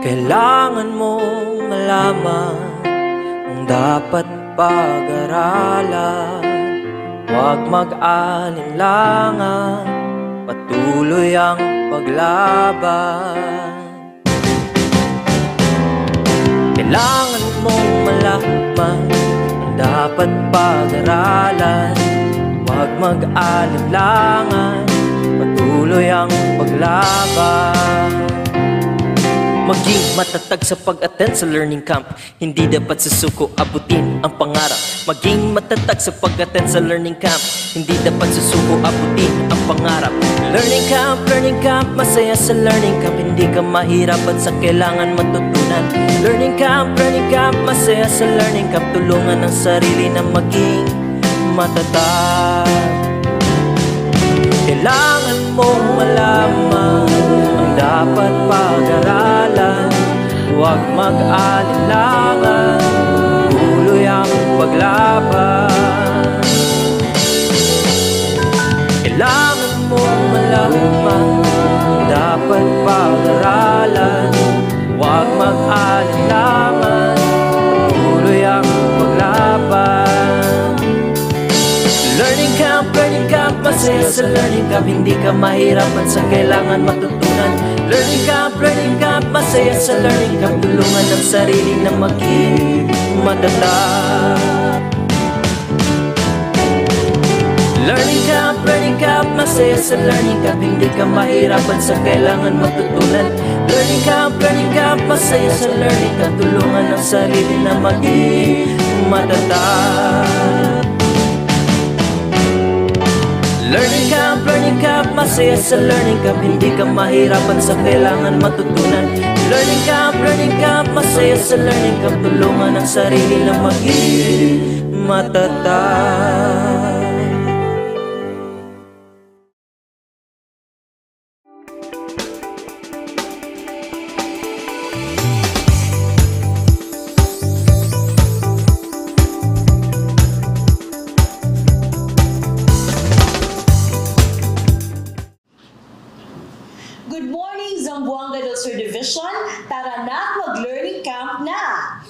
Kailangan mong malaman ang dapat pag-aralan. Huwag mag-alinlangan, patuloy ang paglaban. Kailangan mong malaman ang dapat pag-aralan. Huwag mag-alinlangan, patuloy ang paglaban. Maging matatag sa pag-attend sa learning camp. Hindi dapat susuko abutin ang pangarap. Maging matatag sa pag-attend sa learning camp. Hindi dapat susuko abutin ang pangarap. Learning camp, masaya sa learning camp. Hindi ka mahirapan sa kailangan matutunan. Learning camp, masaya sa learning camp. Tulungan ang sarili na maging matatag. Kailangan mong malaman ang dapat pag-aralan. Huwag mag-alinlangan, tuloy ang paglaban. Kailangan mong malaman ang dapat pag-aralan. Huwag mag-alinlangan, tuloy ang paglaban. Learning camp, masaya sa learning camp. Hindi ka mahirapan sa kailangan matutunan. Learning camp, masaya sa learning camp. Tulungan ang sarili na maging matatag. Learning camp, masaya sa learning camp. Hindi ka mahirapan sa kailangan matutunan. Learning camp, masaya sa learning camp. Tulungan ang sarili na maging matatag. Learning camp, masaya sa learning camp. Hindi ka mahirapan sa kailangan matutunan. Learning camp, masaya sa learning camp. Tulungan ang sarili na maging matatag. Good morning, Zamboanga Division. Tara na, mag-learning camp na!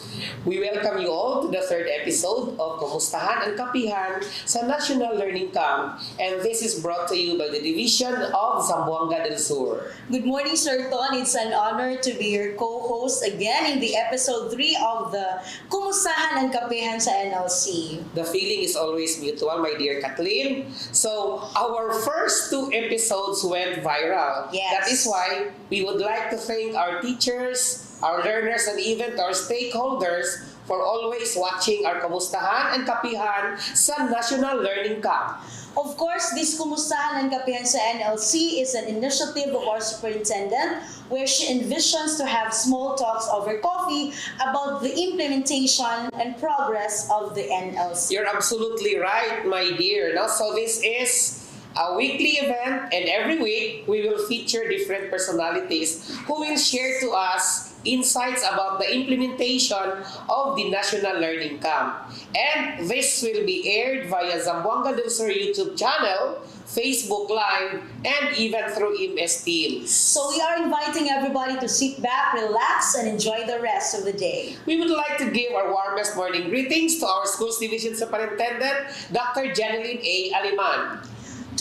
We welcome you all to the third episode of Kumustahan and Kapehan sa National Learning Camp, and this is brought to you by the Division of Zamboanga del Sur. Good morning, Sir Ton. It's an honor to be your co-host again in the episode 3 of the Kumustahan and Kapehan sa NLC. The feeling is always mutual, my dear Kathleen. So, our first 2 episodes went viral. Yes. That is why we would like to thank our teachers, our learners, and even our stakeholders for always watching our Kumustahan and Kapehan sa National Learning Camp. Of course, this Kumustahan and Kapehan sa NLC is an initiative of our superintendent where she envisions to have small talks over coffee about the implementation and progress of the NLC. You're absolutely right, my dear. Now, so this is a weekly event, and every week we will feature different personalities who will share to us insights about the implementation of the National Learning Camp. And this will be aired via Zamboanga del Sur YouTube channel, Facebook Live, and even through MS Teams. So we are inviting everybody to sit back, relax, and enjoy the rest of the day. We would like to give our warmest morning greetings to our Schools Division Superintendent, Dr. Janeline A. Aliman.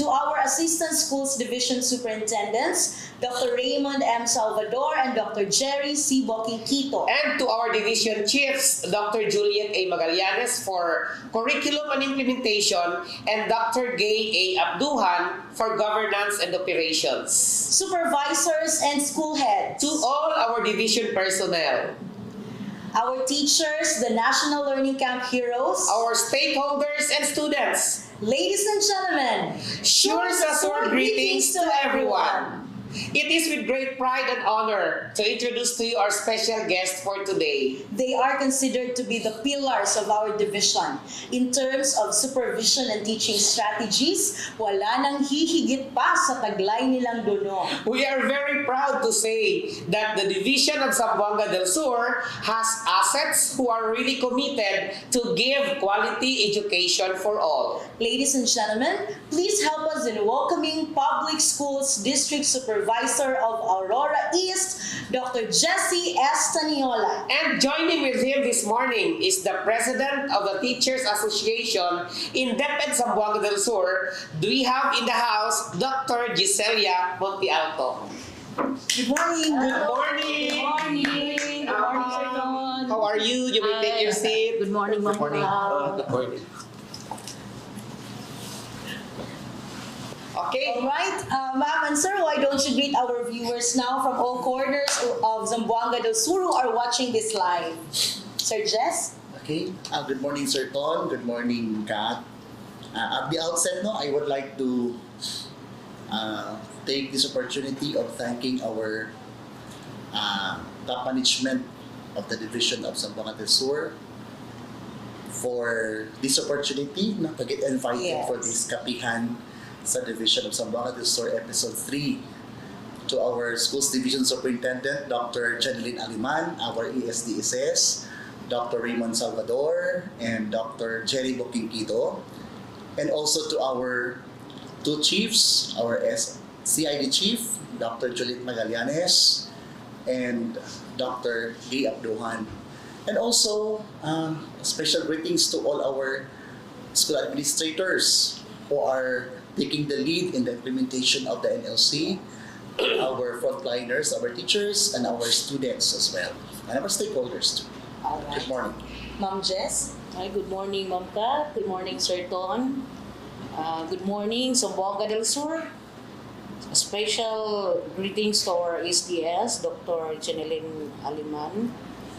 To our Assistant Schools Division Superintendents, Dr. Raymond M. Salvador and Dr. Jerry C. Boquinquito. And to our Division Chiefs, Dr. Juliet A. Magallanes for Curriculum and Implementation, and Dr. Gay A. Abduhan for Governance and Operations. Supervisors and school heads. To all our division personnel. Our teachers, the National Learning Camp heroes. Our stakeholders and students. Ladies and gentlemen, Sure Sasur greetings to everyone. It is with great pride and honor to introduce to you our special guest for today. They are considered to be the pillars of our division. In terms of supervision and teaching strategies, wala nang hihigit pa sa taglay nilang duno. We are very proud to say that the Division of Zamboanga del Sur has assets who are really committed to give quality education for all. Ladies and gentlemen, please help us in welcoming Public Schools District Supervisor of Aurora East, Dr. Jesse Estaniola. And joining with him this morning is the President of the Teachers Association in DepEd Zamboanga del Sur. Do we have in the house Dr. Giselia Montialto? Good morning. Good morning. Good morning. Good morning, Sir Don. How are you? You may take your seat. Good morning, Ma'am. Good morning. Okay. All right, ma'am and sir, why don't you greet our viewers now from all corners of Zamboanga del Sur who are watching this live? Sir Jess? Okay. Good morning, Sir Ton. Good morning, Kat. At the outset, I would like to take this opportunity of thanking our top management of the Division of Zamboanga del Sur for this opportunity to get invited for this Kapehan sa Division of Zamboanga del Sur Episode 3, to our Schools Division Superintendent, Dr. Janeline Aliman, our ESDSS, Dr. Raymond Salvador, and Dr. Jerry Boquinquito, and also to our two chiefs, our CID Chief, Dr. Juliet Magallanes, and Dr. Gay Abduhan. And also, special greetings to all our school administrators who are taking the lead in the implementation of the NLC, our frontliners, our teachers, and our students as well, and our stakeholders too. All right. Good morning. Ma'am Jess? Hi, good morning, Ma'am Kat. Good morning, Sir Ton. Good morning, Zamboanga del Sur. Special greetings to our SDS, Dr. Janeline Aliman,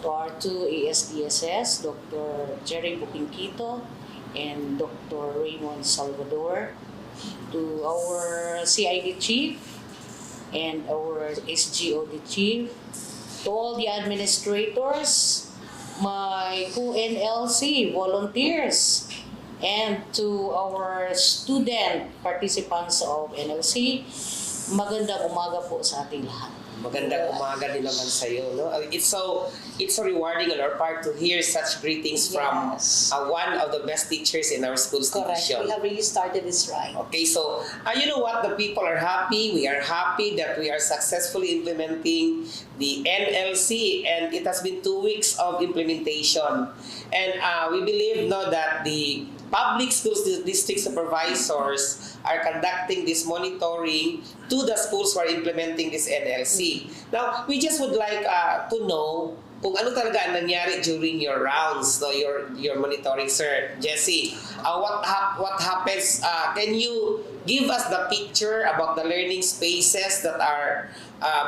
to our two ASDSS, Dr. Jerry Boquinquito, and Dr. Raymond Salvador, to our CID Chief and our SGOD Chief, to all the administrators, my NLC volunteers, and to our student participants of NLC, magandang umaga po sa ating lahat. Magandang umaga din naman sa iyo, no? It's so rewarding on our part to hear such greetings from one of the best teachers in our school's Correct. division. We have really started this right. Okay, so you know what? The people are happy. We are happy that we are successfully implementing the NLC, and it has been 2 weeks of implementation. And we believe that the public schools district supervisors are conducting this monitoring to the schools who are implementing this NLC. Now, we just would like to know kung ano talaga ang nangyari during your rounds, your monitoring, Sir Jesse. What happens? Can you give us the picture about the learning spaces that are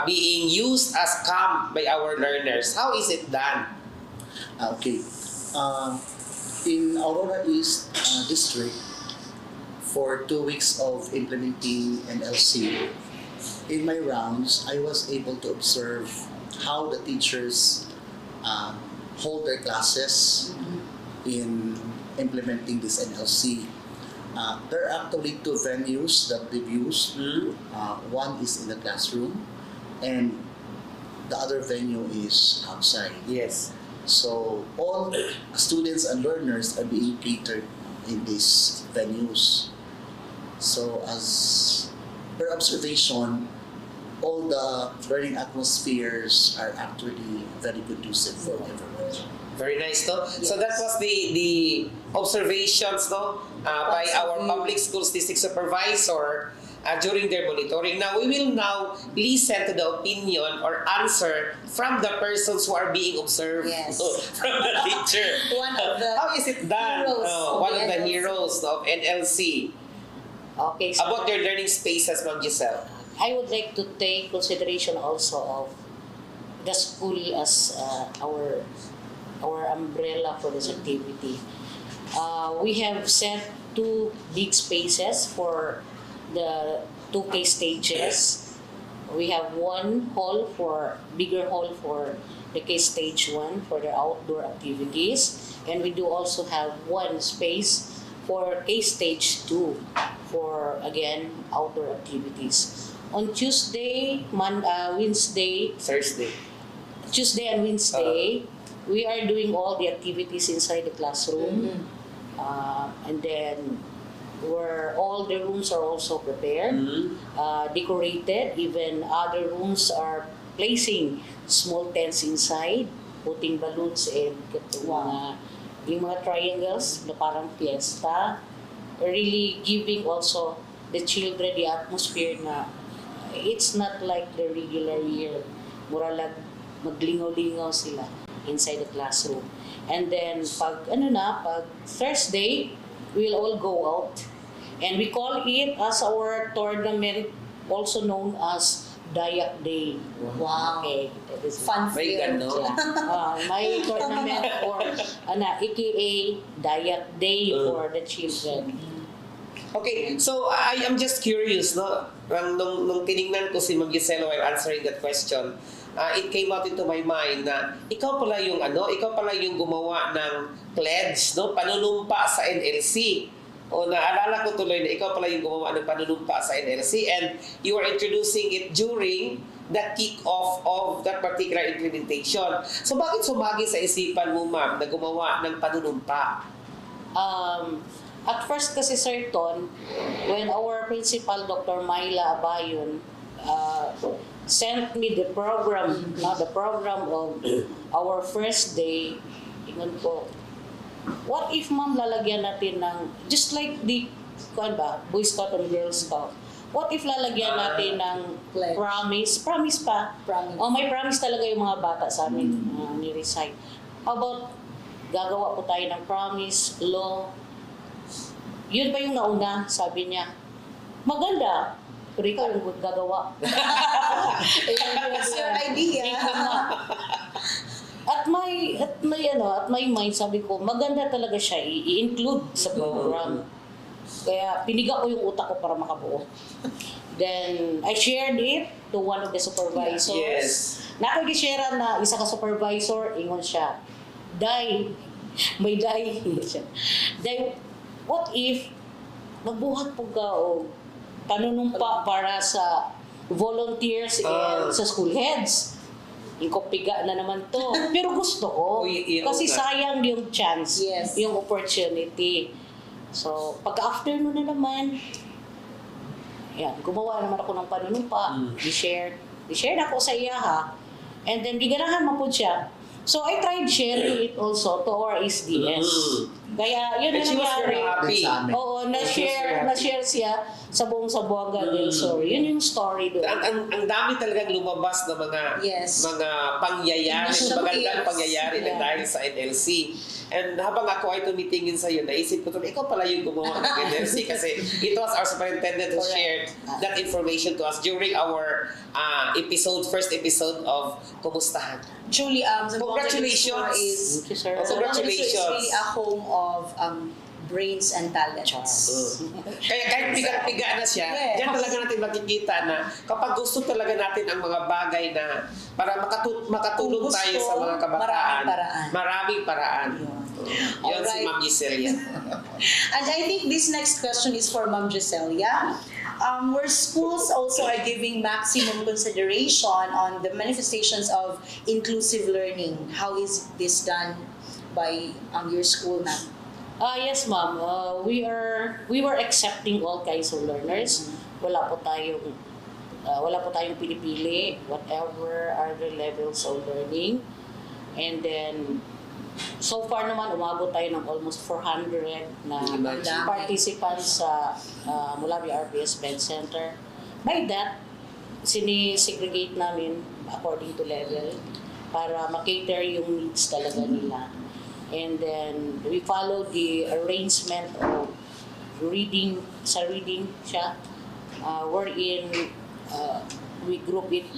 being used as camp by our learners? How is it done? Okay. In Aurora East District, for 2 weeks of implementing NLC, in my rounds, I was able to observe how the teachers hold their classes in implementing this NLC. There are actually 2 venues that they've used. One is in the classroom, and the other venue is outside. Yes. So all students and learners are being catered in these venues. So as per observation, all the learning atmospheres are actually very conducive for everyone. Very nice, no? So that was the observations, by our public schools district supervisor during their monitoring. Now, we will now listen to the opinion or answer from the persons who are being observed from the teacher. One of the How is it done? heroes of One of the NLC. heroes of NLC. Okay, so About their learning spaces, Ma'am Giselle. I would like to take consideration also of the school as our umbrella for this activity. We have set 2 big spaces for the 2 case stages. We have bigger hall for the case stage 1 for the outdoor activities, and we do also have 1 space for case stage 2 for again outdoor activities. On Tuesday, Wednesday, Tuesday and Wednesday, we are doing all the activities inside the classroom. And then where all the rooms are also prepared, decorated. Even other rooms are placing small tents inside, putting balloons and yung mga triangles na parang fiesta. Really giving also the children the atmosphere na it's not like the regular year. Mura lang maglingaw-lingaw sila inside the classroom. And then pag Thursday, we'll all go out. And we call it as our tournament, also known as Dayak Day. Wow. Okay. That is Fun May filled. gano'n. may tournament or aka Dayak Day for the children. Okay, so I am just curious, no? Nung tinignan ko si Ma'am Gisela while answering that question, it came out into my mind na ikaw pala yung gumawa ng pledge, no? Panunumpa sa NLC. O naalala ko tuloy na ikaw pala yung gumawa ng panunumpa sa NLC and you are introducing it during the kick-off of that particular implementation. So bakit sumagi sa isipan mo, ma'am, na gumawa ng panunumpa? At first kasi, Sir Ton, when our principal, Dr. Myla Abayon, sent me the program of our first day, tingnan ko, what if, ma'am, lalagyan natin ng, just like the, Boy Scout and Girl Scout, what if lalagyan natin ng Pledge. promise pa? Promise. Oh, may promise talaga yung mga bata sa amin, ni-recite. How about, gagawa po tayo ng promise, law, yun pa yung nauna, sabi niya. Maganda. Pero ikaw yung gagawa. It's your idea. At may mind, sabi ko, maganda talaga siya i-include sa program. Kaya piniga ko yung utak ko para makabuo. Then, I shared it to one of the supervisors. Yes. Nakag-share na isa ka supervisor, ingon siya, Day, may day. Day, what if magbuhat po ka o panunumpa para sa volunteers and sa school heads? Ikopiga na naman to. Pero gusto ko. Kasi sayang yung chance, Yes. yung opportunity. So, pagka-afternoon na naman, yan, gumawa naman ako ng panunumpa. I-share na ako sa iya, ha. And then, giganahan mo po siya. So, I tried sharing it also to our SDS. Kaya, yun And na she was very nangyari. happy. Oo, na-share siya sa buong Zamboanga del Sur. Yun yung story doon. Ang dami talagang lumabas na mga Yes. pangyayari, Initiatives. magandang pangyayari na Yeah. dahil sa NLC. And habang ako ay tumitingin sa iyo, naisip ko tuloy, ikaw pala yung gumawa ng NLC kasi it was our superintendent who shared that information to us during our first episode of Kumustahan. Truly, Zamboanga Congratulations. is Thank you, sir. Congratulations. Zamboanga is really a home of brains and talents. Kaya kahit piga-piga na siya, Yes. diyan talaga natin makikita na kapag gusto talaga natin ang mga bagay na para makatulong Kung gusto, tayo sa mga kabataan, maraming paraan. Yun si Alright. Ma'am Giselle. And I think this next question is for Ma'am Giselia. Where schools also are giving maximum consideration on the manifestations of inclusive learning. How is this done by your school, ma'am? Yes, ma'am. We were accepting all kinds of learners. Wala po tayong pinipili, whatever are the levels of learning. And then, so far naman, umabot tayo ng almost 400 na Imagine. participants sa Mulabi RPS Band Center. By that, sinisegregate namin according to level para makater yung needs talaga nila. And then, we follow the arrangement of reading siya, wherein we group it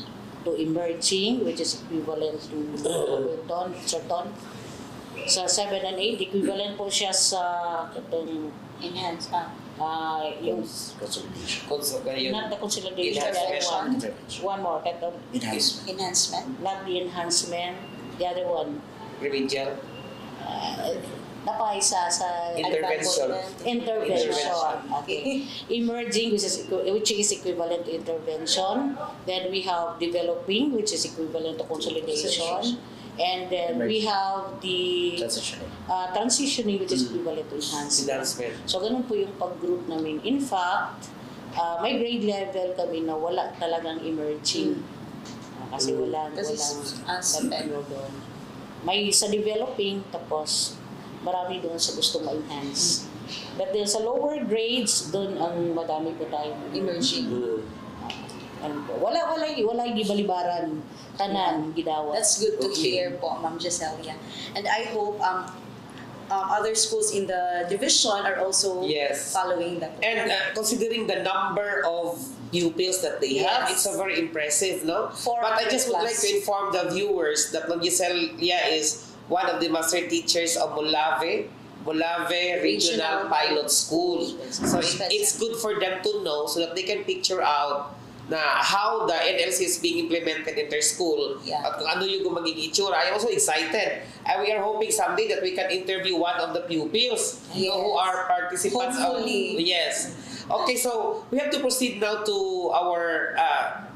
to emerging, which is equivalent to Ton. Sa 7 and 8, equivalent po siya sa itong Enhance. yung Consolidation. not the consolidation, the other Enhancement. one more, Enhancement. Enhancement. not the enhancement, the other one, Remedial. napaisa sa Intervention. Intervention. Okay. Emerging, which is equivalent to intervention. Then we have developing, which is equivalent to consolidation. And then we have the Transitioning. transitioning, which is equivalent to enhancement. Enhancement. So ganun po yung pag-group namin. In fact, may grade level kami na wala talagang emerging. Kasi walang Kasi ano doon. May sa developing, tapos marami doon sa gusto ma-enhance. But then sa lower grades, doon ang madami po tayong Emerging. ano po. Wala gibalibaran tanan gidawa. That's good to Okay. hear po, Ma'am Giselia. And I hope other schools in the division are also Yes. following that. And considering the number of pupils that they have, Yes. it's a very impressive, no? 400 But I just would plus. like to inform the viewers that Ma'am Giselia is one of the master teachers of Molave Regional Pilot School. So it's good for them to know so that they can picture out na how the NLC is being implemented in their school Yeah. at kung ano yung magiging itsura. I'm also excited. And we are hoping someday that we can interview one of the pupils you know, who Yes. are participants. Hopefully. Yes. Okay, so we have to proceed now to our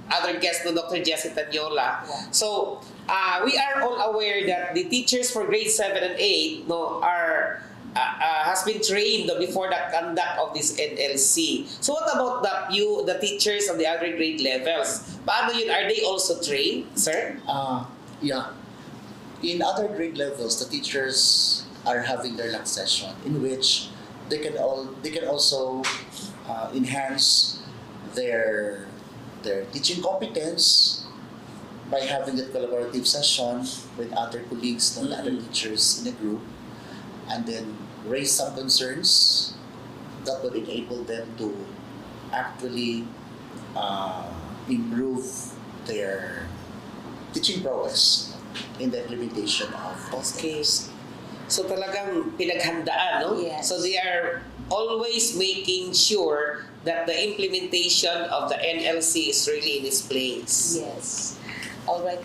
other guest, no, Dr. Jessie Tanyola. Yeah. So we are all aware that the teachers for grade 7 and 8 no, are has been trained before the conduct of this NLC. So what about the teachers of the other grade levels? Paano yun? Are they also trained, sir? Yeah. In other grade levels, the teachers are having their last session in which they can also enhance their teaching competence by having that collaborative session with other colleagues and other teachers in a group, and then raise some concerns that would enable them to actually improve their teaching prowess in the implementation of Okay. So talagang pinaghandaan, no? Yes. So they are always making sure that the implementation of the NLC is really in its place. Yes. All right.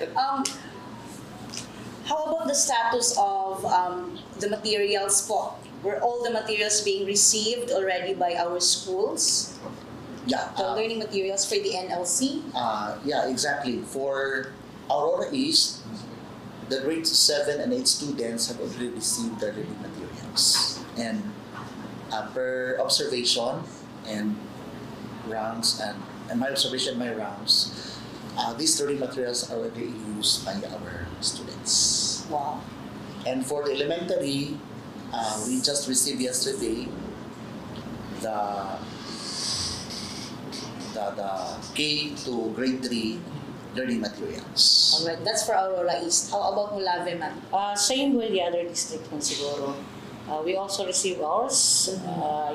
How about the status of the materials po? Were all the materials being received already by our schools? Yeah. The learning materials for the NLC? Yeah, exactly. For Aurora East, the grade 7 and 8 students have already received their learning materials. And per observation and rounds, and my observation, my rounds, these learning materials are already used by our students. Wow. And for the elementary, we just received yesterday the K to grade 3 learning materials. All right. That's for Aurora East. How about Molave, ma'am? Same with the other district man siguro. We also received ours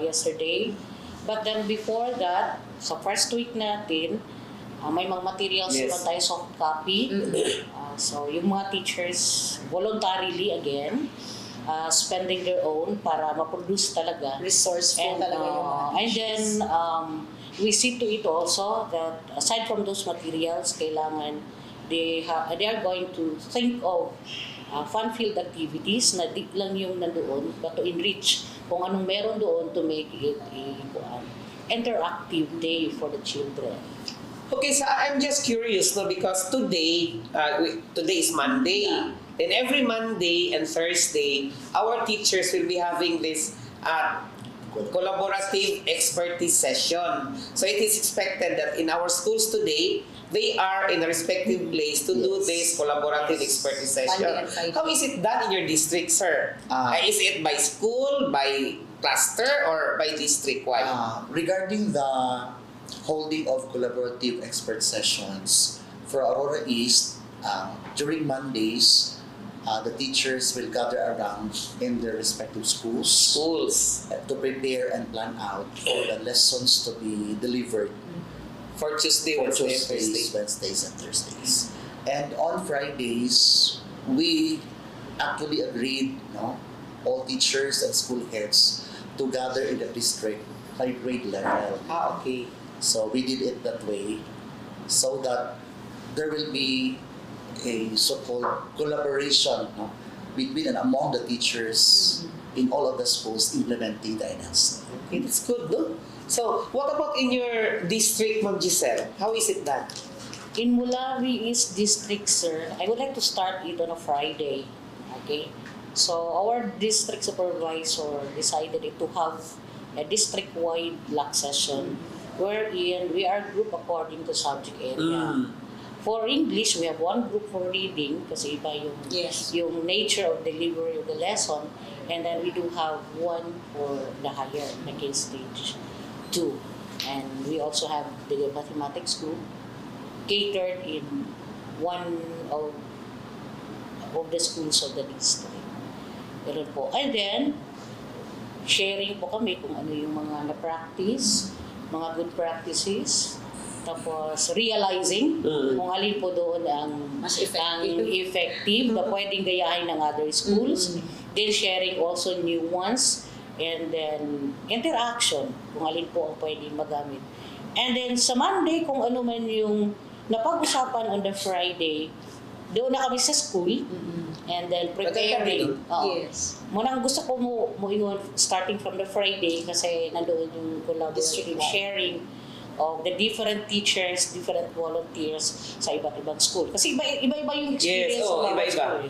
yesterday. But then before that, sa first week natin, may mga materials Yes. naman tayo soft copy. So yung mga teachers voluntarily again, spending their own para ma-produce talaga. Resourceful talaga yung mga And then we see to it also that aside from those materials, kailangan they are going to think of fun-filled activities na di lang yung nandoon, but to enrich kung anong meron doon to make it a interactive day for the children. Okay, so I'm just curious, no, because today is Monday. Yeah. And every Monday and Thursday, our teachers will be having this collaborative expertise session. So it is expected that in our schools today, they are in a respective place to do Yes. this collaborative expertise session. Monday and Friday. How is it done in your district, sir? Is it by school, by cluster, or by district-wide? Regarding the holding of collaborative expert sessions for Aurora East, during Mondays, the teachers will gather around in their respective schools to prepare and plan out for the lessons to be delivered For Tuesday, for Wednesday, and Tuesdays, Thursday. Wednesdays, and Thursdays. And on Fridays, we actually agreed, all teachers and school heads to gather in the district by grade level. Okay. So we did it that way so that there will be a so-called collaboration between and among the teachers in all of the schools implementing the NLC. Okay, that's good, no? So, what about in your district, Ma'am Giselle? How is it done? In Mulawi East District, sir, I would like to start it on a Friday. Okay? So our district supervisor decided to have a district-wide block session wherein we are grouped according to subject area. For English, we have one group for reading kasi iba yung nature of delivery of the lesson, and then we do have one for the higher, like in stage 2. And we also have the mathematics group catered in one of the schools of the district. Ganun po. And then, sharing po kami kung ano yung mga na-practice, mga good practices, tapos realizing kung alin po doon ang effective na pwedeng gayahin ng other schools. Then sharing also new ones. And then interaction kung alin po ang pwedeng magamit. And then sa Monday, kung ano man yung napag-usapan on the Friday, doon na kami sa school. And then preparing. Yes. Munang gusto ko mo yun starting from the Friday kasi nandoon yung collaborative sharing of the different teachers, different volunteers sa iba't ibang school. Kasi iba-iba yung experience sa mga school.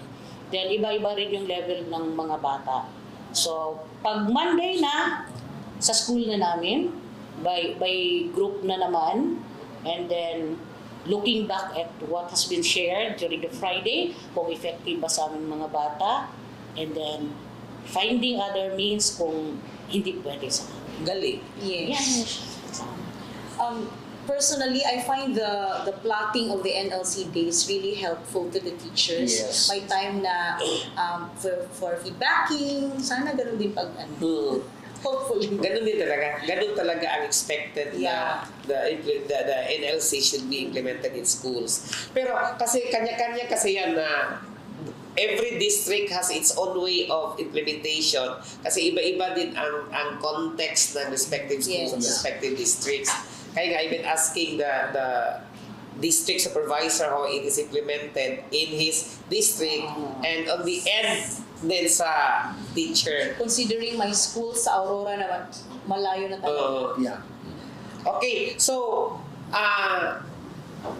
Then iba-iba rin yung level ng mga bata. So, pag Monday na, sa school na namin, by group na naman, and then looking back at what has been shared during the Friday, kung effective ba sa aming mga bata, and then finding other means kung hindi pwede sa amin. Galing. Yes. Personally, I find the plotting of the NLC days really helpful to the teachers. Yes. May time na for feedbacking, sana ganun din pag hopefully. Ganun din talaga. Ganun talaga ang expected na the NLC should be implemented in schools. Pero kasi kanya-kanya kasi yan na every district has its own way of implementation kasi iba-iba din ang context ng respective schools and respective districts. Kaya nga, I've been asking the district supervisor how it is implemented in his district and on the end din sa teacher. Considering my school sa Aurora naman, malayo na talaga. Okay, so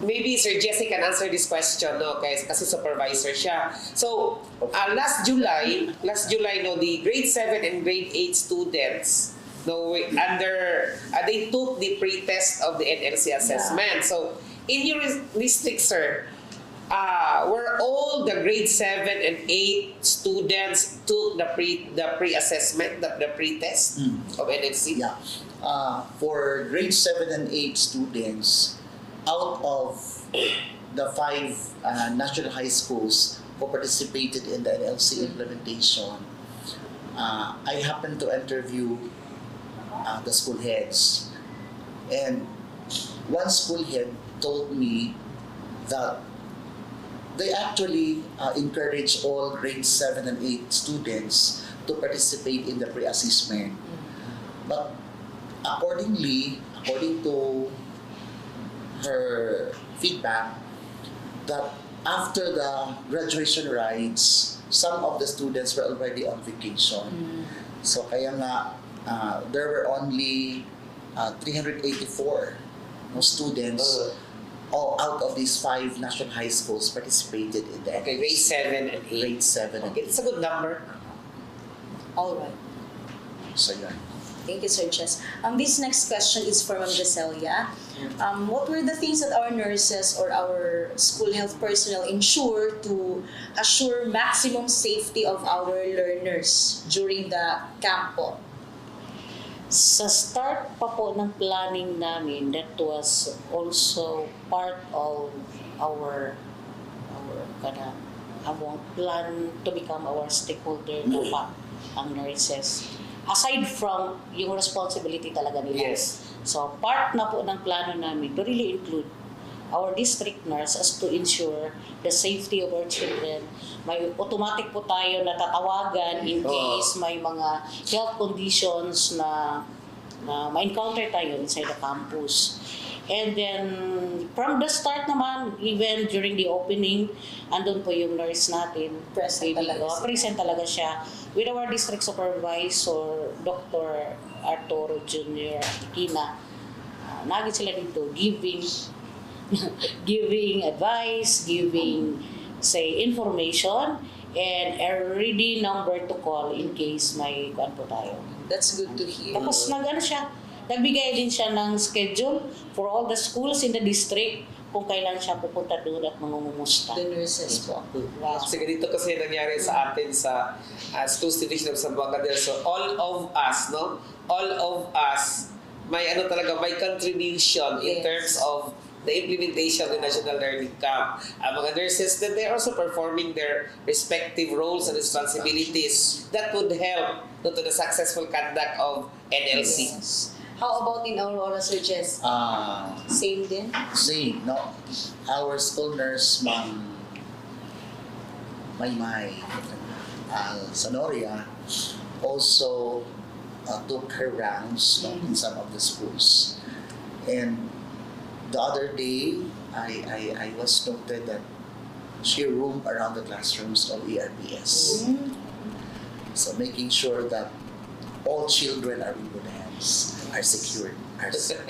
maybe Sir Jesse can answer this question, no? Kasi supervisor siya. So, last July, no, the grade 7 and grade 8 students, no, they took the pre-test of the NLC assessment. So, in your district, sir, were all the grade 7 and 8 students took the pre-assessment, the pre-test of NLC? Yeah. For grade 7 and 8 students, out of the 5 national high schools who participated in the NLC implementation, I happened to interview the school heads. And one school head told me that they actually encourage all grade 7 and 8 students to participate in the pre-assessment. But according to her feedback, that after the graduation rites, some of the students were already on vacation. So kaya nga, there were only 384 students all out of these 5 national high schools participated in the grade 7 and 8. Grade 7 and 8. It's a good number. All right. So yeah. Thank you, Sir Chess. This next question is for Ma'am Giselia. What were the things that our nurses or our school health personnel ensure to assure maximum safety of our learners during the camp po? Sa start pa po ng planning namin, that was also part of our plan to become our stakeholder na pa ang nurses. Aside from yung responsibility talaga nila. Yes. So part na po ng plano namin to really include our district nurse as to ensure the safety of our children. May automatic po tayo na tatawagan in case may mga health conditions na ma-encounter tayo inside the campus. And then, from the start naman, even during the opening, andun po yung nurse natin. Present talaga siya. With our district supervisor, Dr. Arturo Jr. Aquina, nagit sila dito giving giving advice, giving, say, information, and a ready number to call in case may kuan po tayo. That's good to hear. Tapos nagbigay din siya ng schedule for all the schools in the district kung kailan siya pupunta doon at mangungumusta. The nurses po. Wow. Kasi ganito kasi nangyari sa atin sa Schools Division of Zamboanga. So all of us, no? All of us, may may contribution in Yes. terms of the implementation of the National Learning Camp. Ang mga nurses, that they're also performing their respective roles and responsibilities that would help to the successful conduct of NLC. Yes. How about in Aurora, Sir Jess? Same din? Same, no? Our school nurse, Ma'am Maymay Sanoria, also took her rounds, no, in some of the schools. And the other day, I was noted that she roamed around the classrooms of ERPS. So making sure that all children are in good hands, are secured, are safe.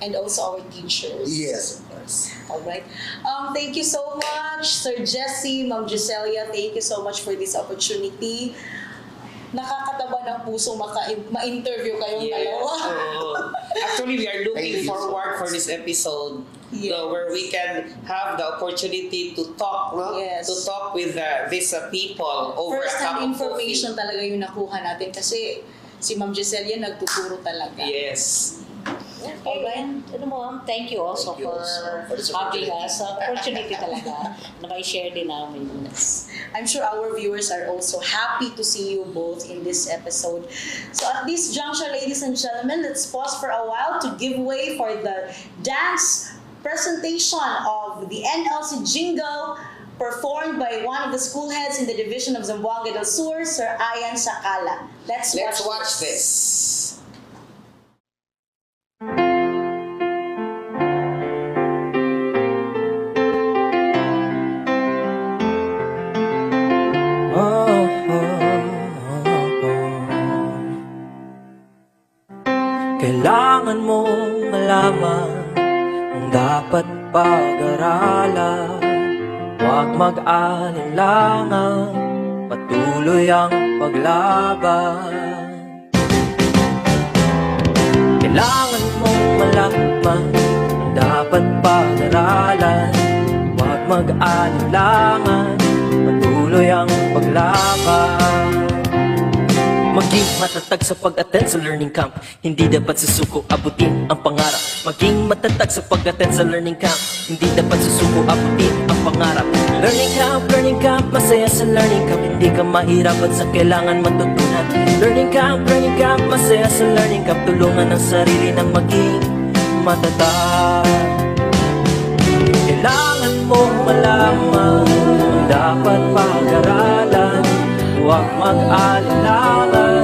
And also our teachers. Yes, of course. All right. Thank you so much, Sir Jessie, Ma'am Giselia. Thank you so much for this opportunity. Nakakataba ng puso ma-interview kayong dalawa. Actually, we are looking Thank you so forward for much. this episode, Yes. where we can have the opportunity to talk, no? Yes. To talk with these people over a cup First-hand of information coffee. talaga yung nakuha natin kasi si Ma'am Giselia nagtuturo talaga. Yes. Okay, and thank you also Thank you for also for this having opportunity. us. Opportunity talaga na may share din namin. I'm sure our viewers are also happy to see you both in this episode. So at this juncture, ladies and gentlemen, let's pause for a while to give way for the dance presentation of the NLC jingle performed by one of the school heads in the division of Zamboanga del Sur, Sir Ayan Sakala. Let's Watch this. Kailangan mong malaman ang dapat pag-aralan. Huwag mag-alinlangan, patuloy ang paglaban. Kailangan mong malaman ang dapat pag-aralan. Huwag mag-alinlangan, patuloy ang paglaban. Maging matatag sa pag-attend sa learning camp. Hindi dapat susuko abutin ang pangarap. Maging matatag sa pag-attend sa learning camp. Hindi dapat susuko abutin ang pangarap. Learning camp, masaya sa learning camp. Hindi ka mahirapan sa kailangan matutunan. Learning camp, masaya sa learning camp. Tulungan ang sarili na maging matatag. Kailangan mong malaman ang dapat pag-aralan. Huwag mag-alinlangan,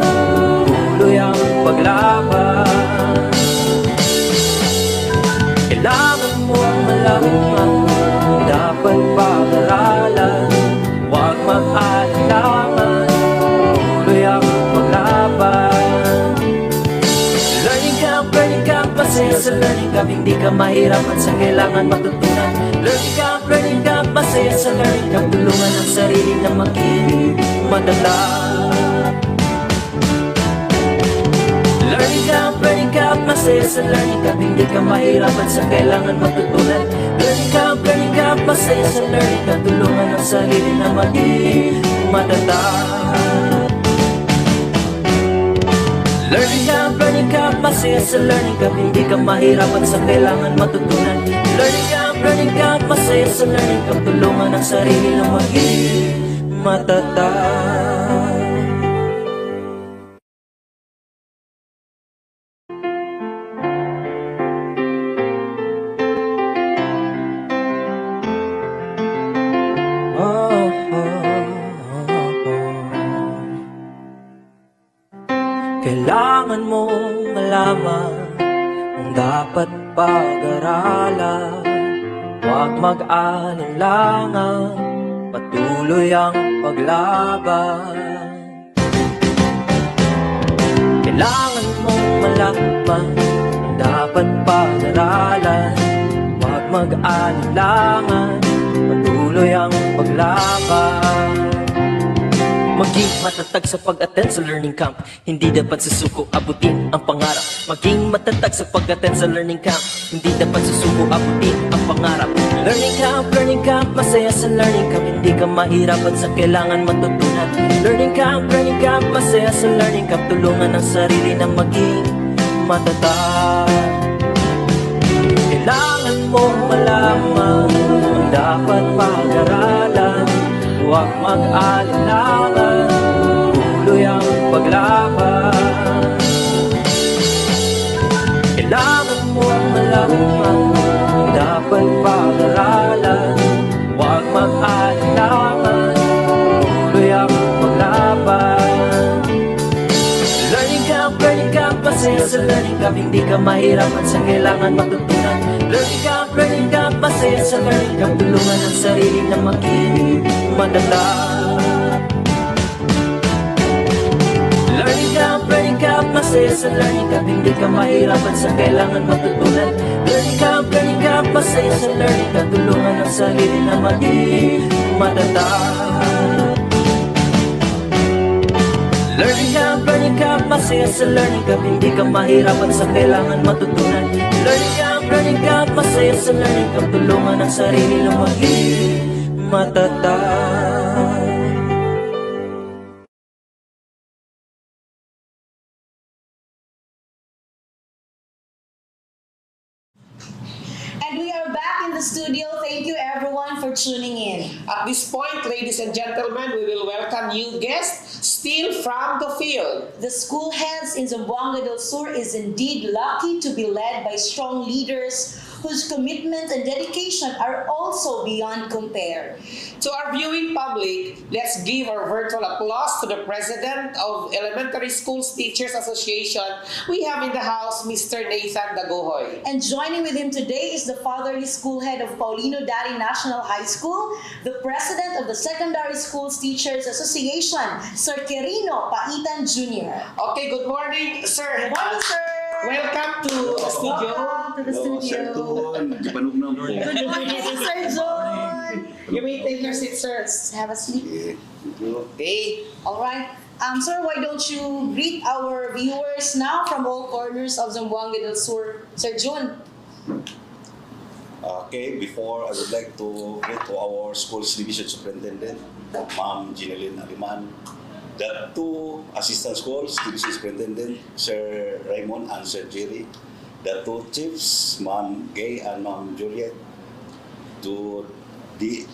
tuloy ang paglaban. Kailangan mong malaman ang dapat pag-aralan. Huwag mag-alinlangan, tuloy ang paglaban. Learning camp, masaya sa learning camp. Hindi ka mahirapan sa kailangan matutunan. Learning camp, masaya sa learning camp. Tulungan ang sarili na maging matatag. Learning camp, masaya sa learning camp. Hindi ka mahirapan sa kailangan matutunan. Learning camp, masaya sa learning camp. Tulungan ang sarili na maging matatag. Learning camp, masaya sa learning camp. Hindi ka mahirapan sa kailangan matutunan. Learning camp, masaya sa learning camp. Tulungan ang sarili na maging matatag. Kailangan mong malaman ang dapat pag-aralan. Huwag mag-alinlangan, patuloy ang paglaban. Kailangan mong malaman ang dapat pag-aralan. Huwag mag-alinlangan, patuloy ang paglaban. Maging matatag sa pag-attend sa learning camp, hindi dapat susuko abutin ang pangarap. Maging matatag sa pag-attend sa learning camp, hindi dapat susuko abutin ang pangarap. Learning camp, masaya sa learning camp, hindi ka mahirapan sa kailangan matutunan. Learning camp, masaya sa learning camp, tulungan ang sarili na maging matatag. Kailangan mong malaman ang dapat pag-aralan, huwag mag-alinlangan, tuloy ang paglaban. Kailangan mong malaman ang dapat pag-aralan, huwag mag-alinlangan, tuloy ang paglaban. Learning camp, masaya sa learning camp, hindi ka mahirapan sa kailangan matutunan. Learning camp, masaya sa learning camp, tulungan ang sarili na maging matatag. Learning camp, masaya sa learning camp, hindi ka mahirapan sa kailangan matutunan. Learning camp, masaya sa learning camp, tulungan ang sarili na maging matatag. Learning camp, masaya sa learning camp, hindi ka mahirapan sa kailangan matutunan. Learning camp, masaya sa learning camp, tulungan ang sarili na maging matatag. And we are back in the studio. Thank you everyone for tuning in. At this point, ladies and gentlemen, we will welcome new guests still from the field. The school heads in Zamboanga del Sur is indeed lucky to be led by strong leaders whose commitment and dedication are also beyond compare. To our viewing public, let's give our virtual applause to the President of Elementary Schools Teachers Association. We have in the house Mr. Nathan Dagohoy. And joining with him today is the fatherly school head of Paulino Dari National High School, the president of the Secondary Schools Teachers Association, Sir Quirino Paitan Jr. Okay, good morning, sir. Good morning, sir. Welcome to the studio. Welcome to the studio. Good Good morning, Sir John. You may take your seat, sir. Have a seat. Okay. All right. Sir, why don't you greet our viewers now from all corners of Zamboanga del Sur? Sir Jun. Okay, before I would like to greet to our schools division superintendent, Ma'am Jeneline Aliman, the two assistant schools division superintendent, Sir Raymond and Sir Jerry, the two chiefs, Ma'am Gay and Ma'am Juliet, to the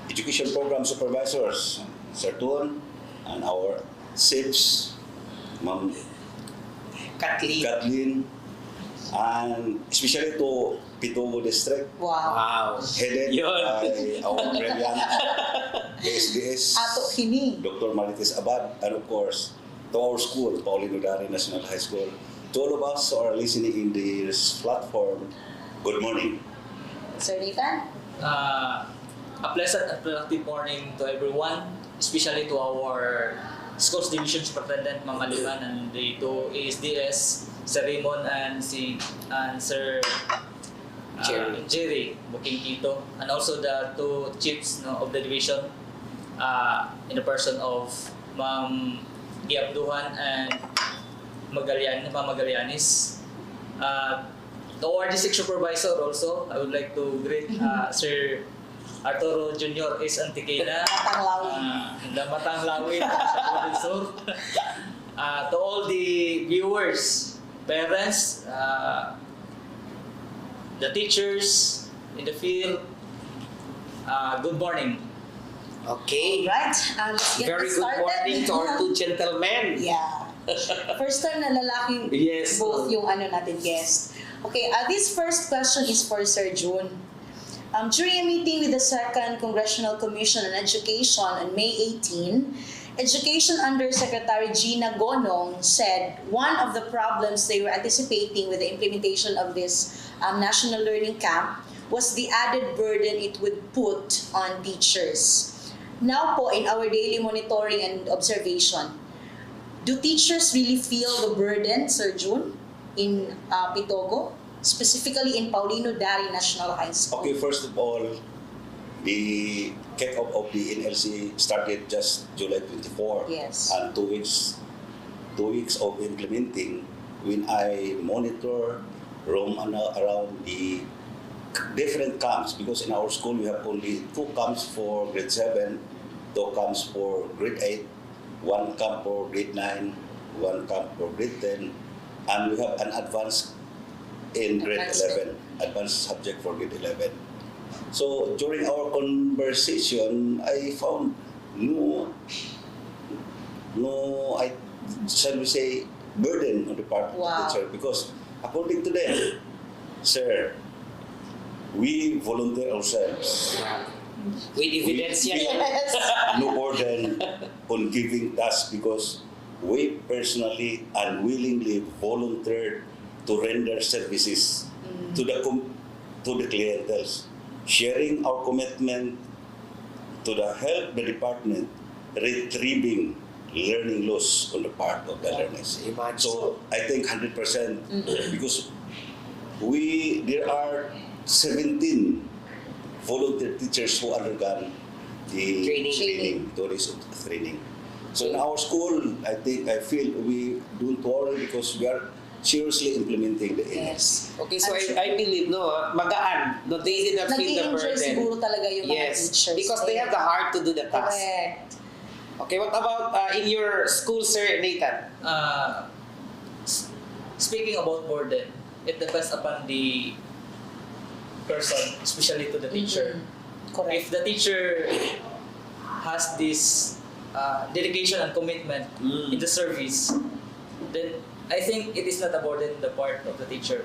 education program supervisors, Sir Tuan, and our chiefs, Ma'am Kathleen, and especially to Pitogo District, Wow. headed Yun. by our brilliant SDS, Ato kini. Dr. Marites Abad, and of course, to our school, Paulino Dari National High School. To all of us who are listening in this platform, good morning. Sir Nathan. A pleasant and productive morning to everyone, especially to our schools division superintendent, Ma'am Aliman, and the two ASDS, Sir Raymond and Sir Jerry Booking Quito, and also the two chiefs of the division in the person of Ma'am Giabduhan and Ma'am Magallanes. To our district supervisor also, I would like to greet Sir Arturo Jr. is Antiquena, the Matang Lawin, sa Sur. To all the viewers, parents, the teachers in the field, good morning. Okay. Right. Let's get Very this good started. morning to our two gentlemen. Yeah. First time na lalaki Yes. both yung natin guest. Okay, this first question is for Sir June. During a meeting with the Second Congressional Commission on Education on May 18, Education Undersecretary Gina Gonong said one of the problems they were anticipating with the implementation of this National Learning Camp was the added burden it would put on teachers. Now po, in our daily monitoring and observation, do teachers really feel the burden, Sir June, in Pitogo? specifically in Paulino Dari National High School? Okay, first of all, the kick-off of the NLC started just July 24. Yes. And 2 weeks of implementing, when I monitor, roam around the different camps, because in our school we have only 2 camps for grade 7, 2 camps for grade 8, 1 camp for grade 9, 1 camp for grade 10, and we have an advanced in grade Advanced. 11, advanced subject for grade 11. So during our conversation, I found no, I shall we say, burden on the part of Wow. the teacher, because according to them, sir, we volunteer ourselves. With evidence yan. Yes. No burden on giving tasks, because we personally and willingly volunteered to render services to the clientele, sharing our commitment to the help the department retrieving learning loss on the part of the learners. Imagine. So I think 100% because there are 17 volunteer teachers who undergone the Training. tourism training. So in our school, I feel we don't worry because we are seriously implementing the Yes. Okay, so I believe, magaan. No, they did not feel the Nag-i-enjoy burden. siguro talaga yung mga Yes, teachers. because they have the heart to do the task. Correct. Okay, what about in your school, Sir Nathan? Speaking about burden, it depends upon the person, especially to the teacher. Correct. If the teacher has this dedication and commitment in the service, then I think it is not a burden on the part of the teacher.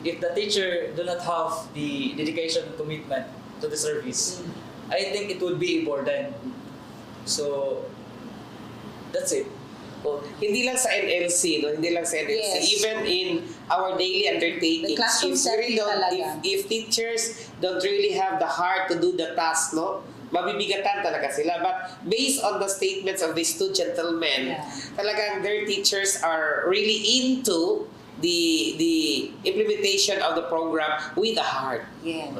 If the teacher do not have the dedication and commitment to the service, I think it would be a burden. So that's it. Oh, hindi lang sa NLC, no? Hindi lang sa NLC. Yes. Even in our daily undertakings, The classroom setting talaga. if teachers don't really have the heart to do the task, no? Mabibigatan talaga sila. But based on the statements of these 2 gentlemen, talagang their teachers are really into the implementation of the program with the heart. Yes.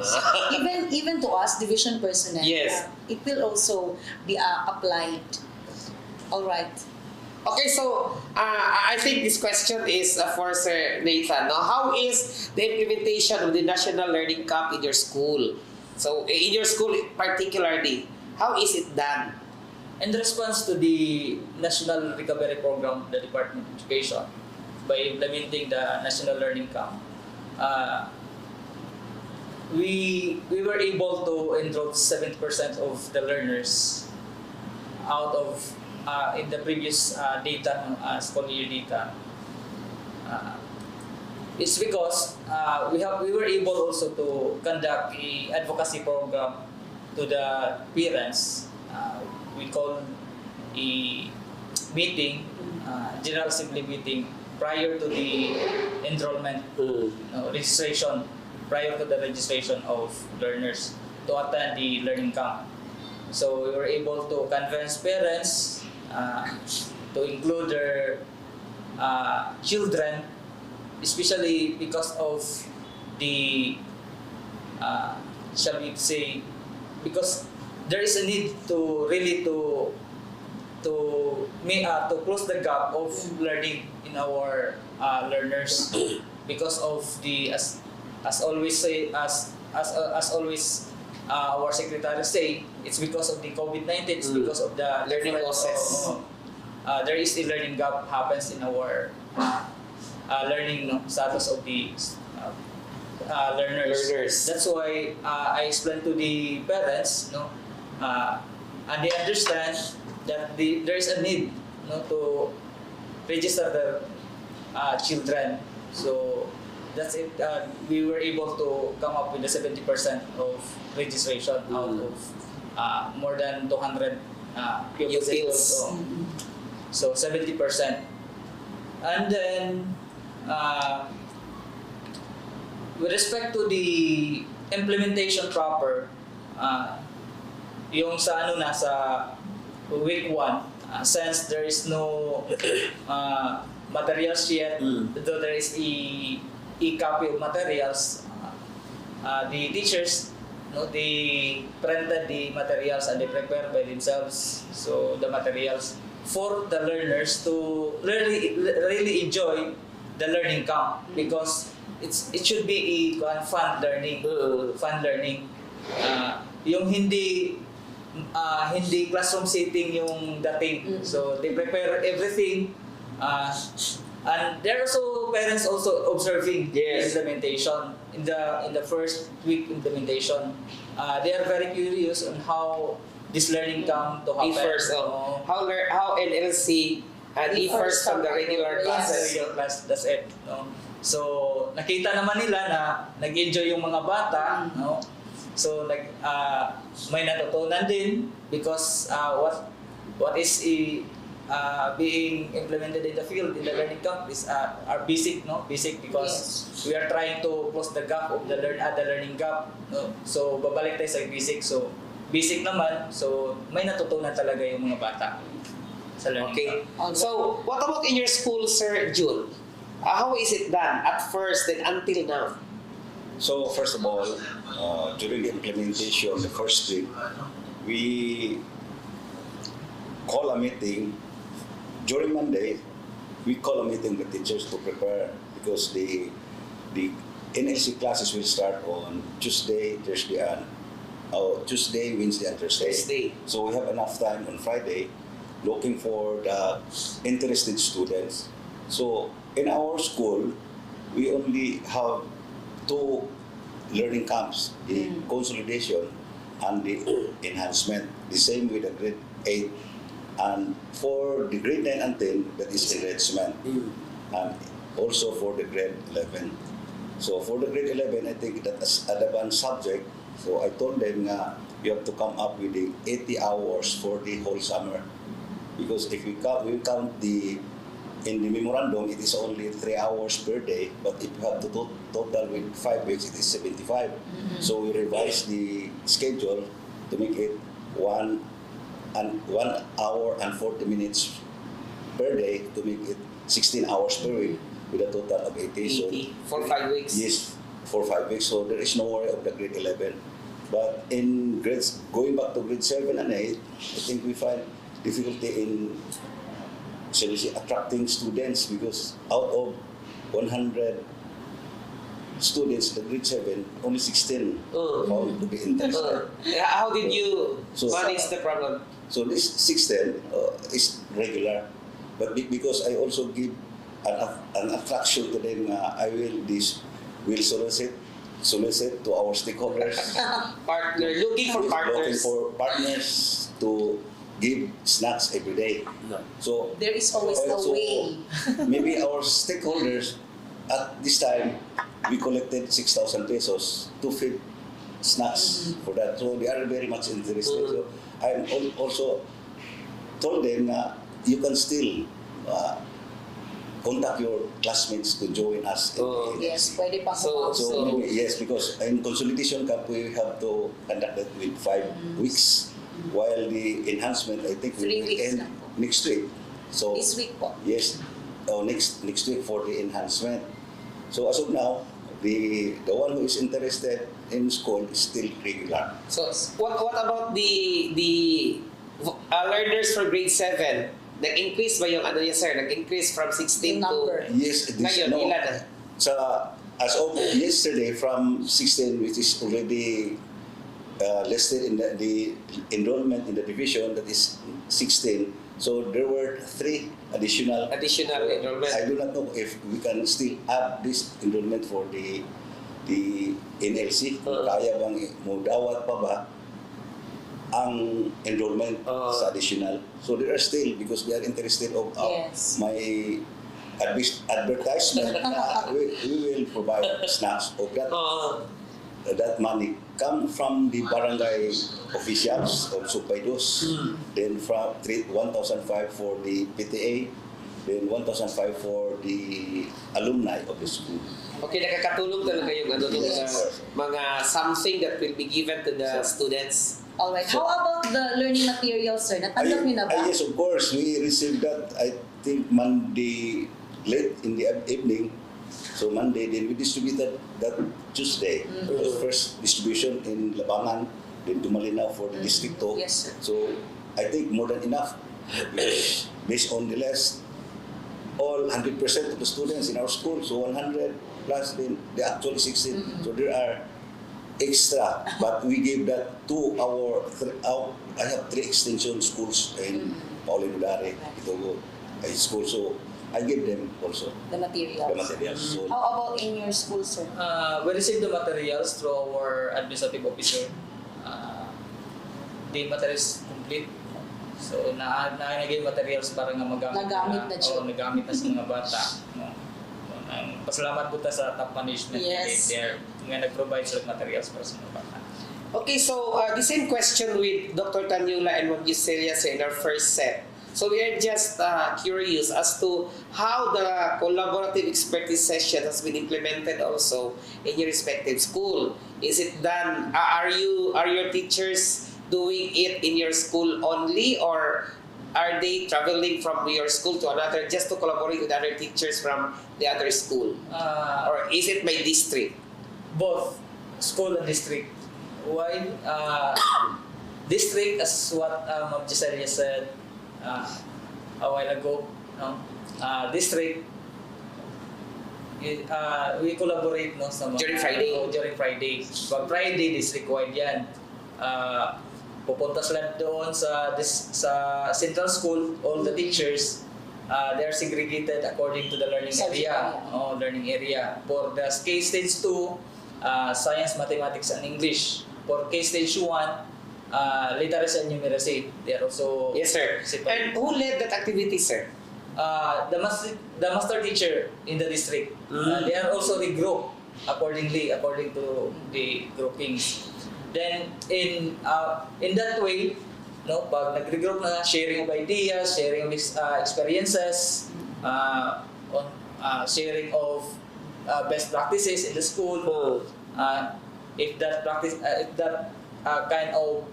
even to us, division personnel, Yes. it will also be applied. All right. Okay, so I think this question is for Sir Nathan. No? How is the implementation of the National Learning Camp in your school? So in your school particularly, how is it done? In response to the National Recovery Program of the Department of Education, by implementing the National Learning Camp, we were able to enroll 70% of the learners out of in the previous data, school year data. It's because we were able also to conduct a advocacy program to the parents. We call a meeting, General Assembly meeting, prior to the enrollment registration, prior to the registration of learners to attend the learning camp. So we were able to convince parents to include their children, especially because of the shall we say, because there is a need to really to close the gap of learning in our learners because of the as always say as always our secretary say, it's because of the COVID-19, it's because of the Learning process. There is a learning gap happens in our learning status of the learners. That's why I explained to the parents, and they understand that there is a need, to register their children. So that's it. We were able to come up with the 70% of registration out of more than 200 pupils. So 70%. And then, with respect to the implementation proper, yung sa sa week 1, since there is no materials yet, though there is e-copy of materials. The teachers, they printed the materials and they prepare by themselves. So the materials for the learners to really enjoy the learning camp, because it should be a fun learning. Yung hindi classroom setting yung dating. So they prepare everything. And there are also parents also observing the implementation in the first week implementation. They are very curious on how this learning come to happen. Differs how NLC differs from the regular classes. Regular class, that's it. No? So nakita naman nila na nag-enjoy yung mga bata, no? So may natutunan din, because what is being implemented in the field in the learning camp is are basic, because we are trying to close the gap of the learning gap, no? So babalik tayo sa basic. So basic naman, so may natutunan talaga yung mga bata sa learning camp. So what about in your school, Sir June? How is it done at first and until now? So first of all, during the implementation of the first week, we call a meeting. During Monday, we call a meeting with teachers to prepare, because the NLC classes will start on Tuesday, Wednesday, and Thursday. So we have enough time on Friday looking for the interested students. So in our school, we only have 2 learning camps, the consolidation and the enhancement. The same with the grade 8. And for the grade 9 and 10, that is enrichment. And also for the grade 11. So for the grade 11, I think that as advanced subject, so I told them you have to come up with the 80 hours for the whole summer. Because if we count in the memorandum, it is only 3 hours per day, but if you have to total with 5 weeks, it is 75. So we revised the schedule to make it 1 hour and 40 minutes per day, to make it 16 hours per week with a total of 80. So for 5 weeks? Yes, for 5 weeks. So there is no worry of the grade 11. But in grades, going back to grade 7 and 8, I think we find difficulty in attracting students, because out of 100 students in grade 7, only 16 found to be interested. How did you manage the problem? So this 16 is regular, but because I also give an attraction to them, I will solicit to our stakeholders. Looking for partners to give snacks every day. So There is always a way. Maybe our stakeholders at this time, we collected 6,000 pesos to feed snacks for that. So they are very much interested. So I also told them you can still contact your classmates to join us. Yes, pwede pa So maybe, yes, because in consolidation camp we have to conduct that with 5 weeks, while the enhancement I think 3 will weeks end lang po. next week. So This week po. yes, next week for the enhancement. So as of now, the one who is interested in school is still regular. So what about the learners for grade 7? Nag-increase ba yung niya, sir? Nag-increase from 16 to... Yes, Ngayon, ilan na? As of yesterday, from 16, which is already listed in the enrollment in the division, that is 16. So there were 3 additional Enrollment. I do not know if we can still add this enrollment for the NLC. Kaya bang mudawat pa ba ang enrollment sa additional? So there are still, because we are interested of my advertisement, we will provide snacks of that money come from the barangay officials of Supaydos, then from 1,500 for the PTA, then 1,500 for the alumni of the school. Okay, nakakatulong talaga yung mga something that will be given to the students. Alright, how about the learning materials, sir? Natanggap niyo na ba? Yes, of course. We received that, I think, Monday late in the evening. So Monday, then we distributed that Tuesday. It was first distribution in Labangan, then Tumalinaw for the District 2. Yes, sir. So I think more than enough. Based on the list, all 100% of the students in our school, so 100 plus, then they actually 16. So there are extra, but we gave that to I have 3 extension schools in Paulino Dare, Itogo High School, so I gave them also The materials. the materials. So How about in your school, sir? We received the materials through our administrative officer. The materials complete. So naanagay materials para nga magamit Nagamit na siya. nagamit na sa mga bata. No. Pasalamat po ta sa top management Yes. there nga nag-provide sila materials para sa mga bata. Okay, so the same question with Dr. Tanyula and Ma'am Gisela in our first set. So we are just curious as to how the collaborative expertise session has been implemented also in your respective school. Is it done? Are your teachers doing it in your school only, or are they traveling from your school to another just to collaborate with other teachers from the other school? Or is it by district? Both school and district. While district, as what Ma'am Gisela said a while ago, no? District, we collaborate no, sa mga, During Friday? During Friday. Pag Friday, district-wide yan. Pupunta sila doon sa central school, all the teachers, they are segregated according to the learning area. Learning area. For the K-Stage 2, Science, Mathematics, and English. For K-Stage 1, Literacy and Numeracy. They are also Yes, sir. And who led that activity, sir? the master teacher in the district. They are also regrouped according to the groupings. Then in that way, no, pag nag-regroup na, sharing of ideas, sharing of experiences, sharing of best practices in the school. If that kind of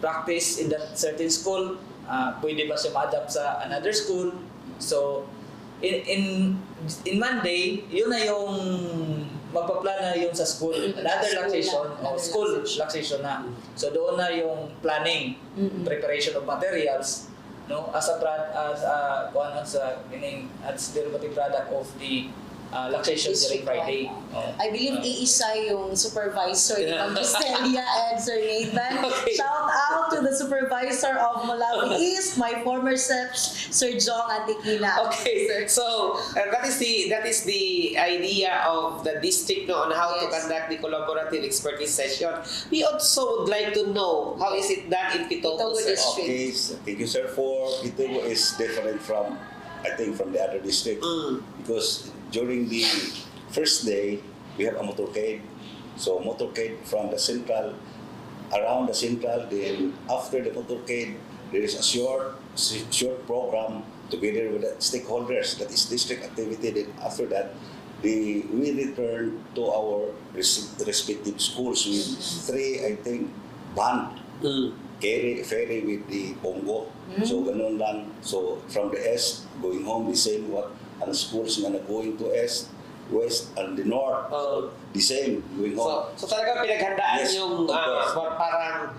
practice in that certain school, pwede ba siya ma-adapt sa another school? So in Monday, yun na yung magpa-plan na yung sa school, another laxation o school laxation na. So doon na yung planning, preparation of materials, no, as derivative product of the laxation during Friday. I believe iisa yung supervisor ni Ma'am Gisela and Sir Nathan. Okay. Shout out to the supervisor of Malawi East, my former SEPS, Sir Jong Antikina. Okay, so that is the idea of the district no, on how to Yes. conduct the collaborative expertise session. We also would like to know how is it done in Pitogo, Pitogo sir? District. okay, so thank you, sir. For Pitogo is different from, I think, from the other district because during the first day we have a motorcade. So motorcade from the central, around the central. Then after the motorcade, there is a short program together with the stakeholders. That is district activity. Then after that, we return to our respective schools with 3, I think, band. Ferry with the Pongo. So ganun lang. So from the east, going home, the same what ang schools nga going to east, west, and the north. So the same, going home. So talaga pinaghandaan Yes, yung of course. parang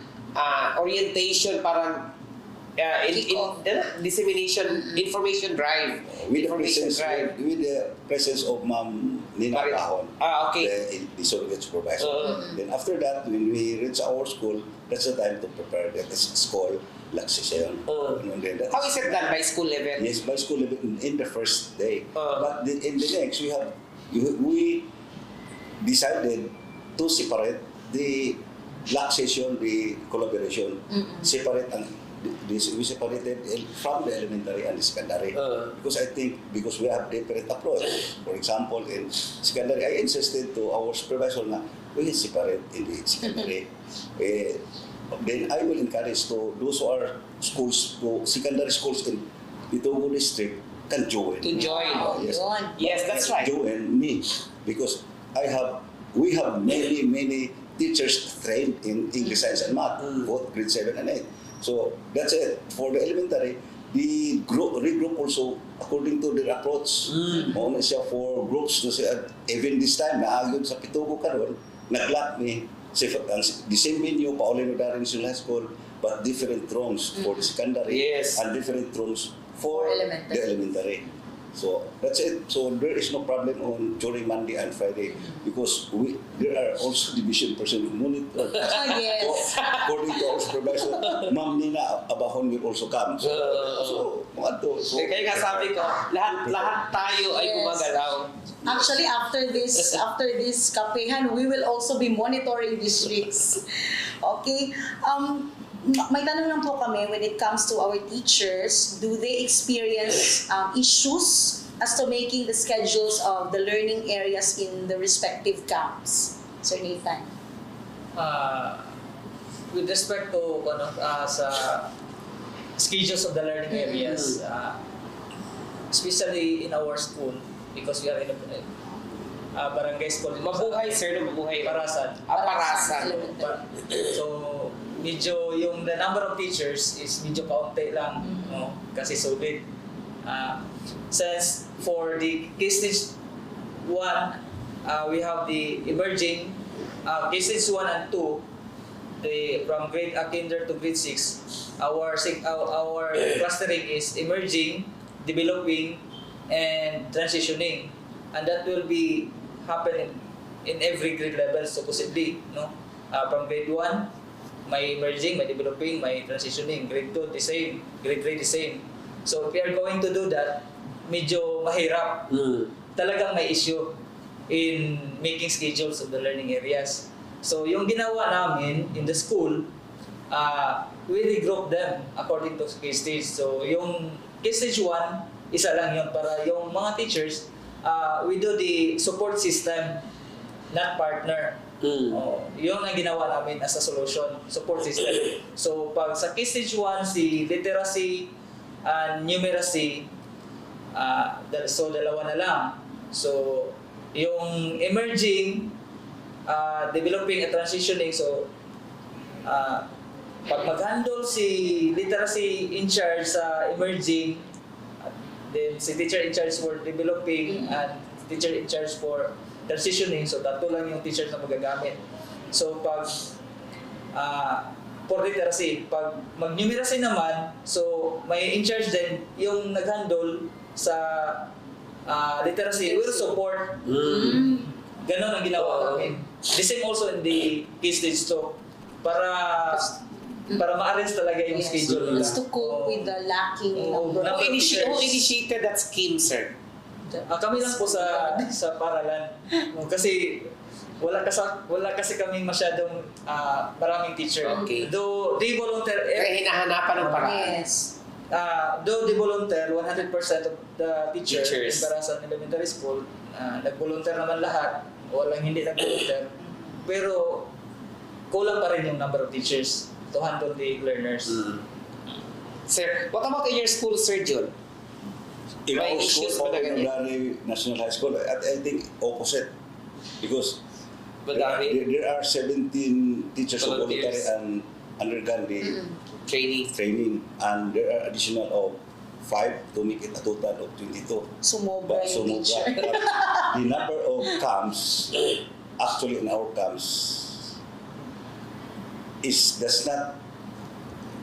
orientation, parang dissemination, information drive. With information drive. the presence of Ma'am Nina Bakit? Kahon, Okay. the surrogate supervisor. Then after that, when we reach our school, that's the time to prepare the school laxation. And then How is it done by school level? Yes, by school level in the first day. But in the next, we decided to separate the laxation, the collaboration, separate we separated from the elementary and the secondary. Because we have different approach. For example, in secondary, I insisted to our supervisor na we separate in the secondary. Then I will encourage to those who are schools, to secondary schools in Pitogo district can join. To join. Yes. Yes, that's right. Join me because we have many teachers trained in English, Science, and Math, both grade 7 and 8. So that's it. For the elementary, the regroup also according to their approach. Mao na siya for groups na siya. Even this time, naagyon sa Pitugo karon, nag-lock ni the same venue, Paulino Darren High School, but different rooms for the secondary Yes. and different rooms for elementary. the elementary. So that's it. So there is no problem on during Monday and Friday because there are also division person who monitor. Yes. So, according to our supervisor, Ma'am Nina Abahon will also come. So mga to. So, Kaya nga sabi ko, lahat tayo ay Yes. gumagalaw. Actually, after this Kapehan, we will also be monitoring districts. Okay? May tanong lang po kami when it comes to our teachers, do they experience issues as to making the schedules of the learning areas in the respective camps? Sir Nathan. With respect to sa schedules of the learning areas, especially in our school, because we are in a barangay school. Mabuhay, sir, mabuhay. Parasan. Parasan. So, medyo yung the number of teachers is medyo kaunti lang, no? Kasi solid. Since for the K-Stage 1, we have the emerging K-Stage 1 and 2, from grade kinder to grade 6, our clustering is emerging, developing, and transitioning, and that will be happening in every grade level supposedly, no? From grade 1, may emerging, may developing, may transitioning. Grade 2, the same. Grade 3, the same. So if we are going to do that, medyo mahirap. Talagang may issue in making schedules of the learning areas. So yung ginawa namin in the school, we regroup them according to K-Stage. So yung K-Stage 1, isa lang yun para yung mga teachers, we do the support system, not partner. Yun ang ginawa namin as a solution, support system. So pag sa K-Stage 1, si literacy and numeracy, so dalawa na lang. So yung emerging, developing and transitioning, so pag mag-handle si literacy in charge sa emerging, then si teacher in charge for developing and teacher in charge for transitioning, so tatlo lang yung teachers na magagamit. So pag for literacy, pag mag-numeracy naman, so may in charge din yung nag-handle sa literacy will support. Ganon ang ginawa namin. The same also in the K-Stage 2 para ma-arrange talaga yung schedule nila. It's to cope with the lacking number of Who teachers. initiated that scheme, sir? Kami lang po sa paralan. Kasi wala kasi kaming masyadong maraming teacher. Okay. Though they volunteer, Kaya hinahanapan ng paraan. Yes. though they volunteer, 100% of the teachers in Teachers. Barasan Elementary School, nag-volunteer naman lahat, walang hindi nag-volunteer. Pero kulang pa rin yung number of teachers to handle the learners. Sir, what about in your school, Sir Jun? In May our issues school, ba na ganyan? Paulino National High School, I think opposite. Because Madami? there are 17 teachers who Volunteers. voluntary and undergone the Training. and there are additional of 5 to make it a total of 22. Sumobra But yung teacher. the number of camps, actually in our camps, does not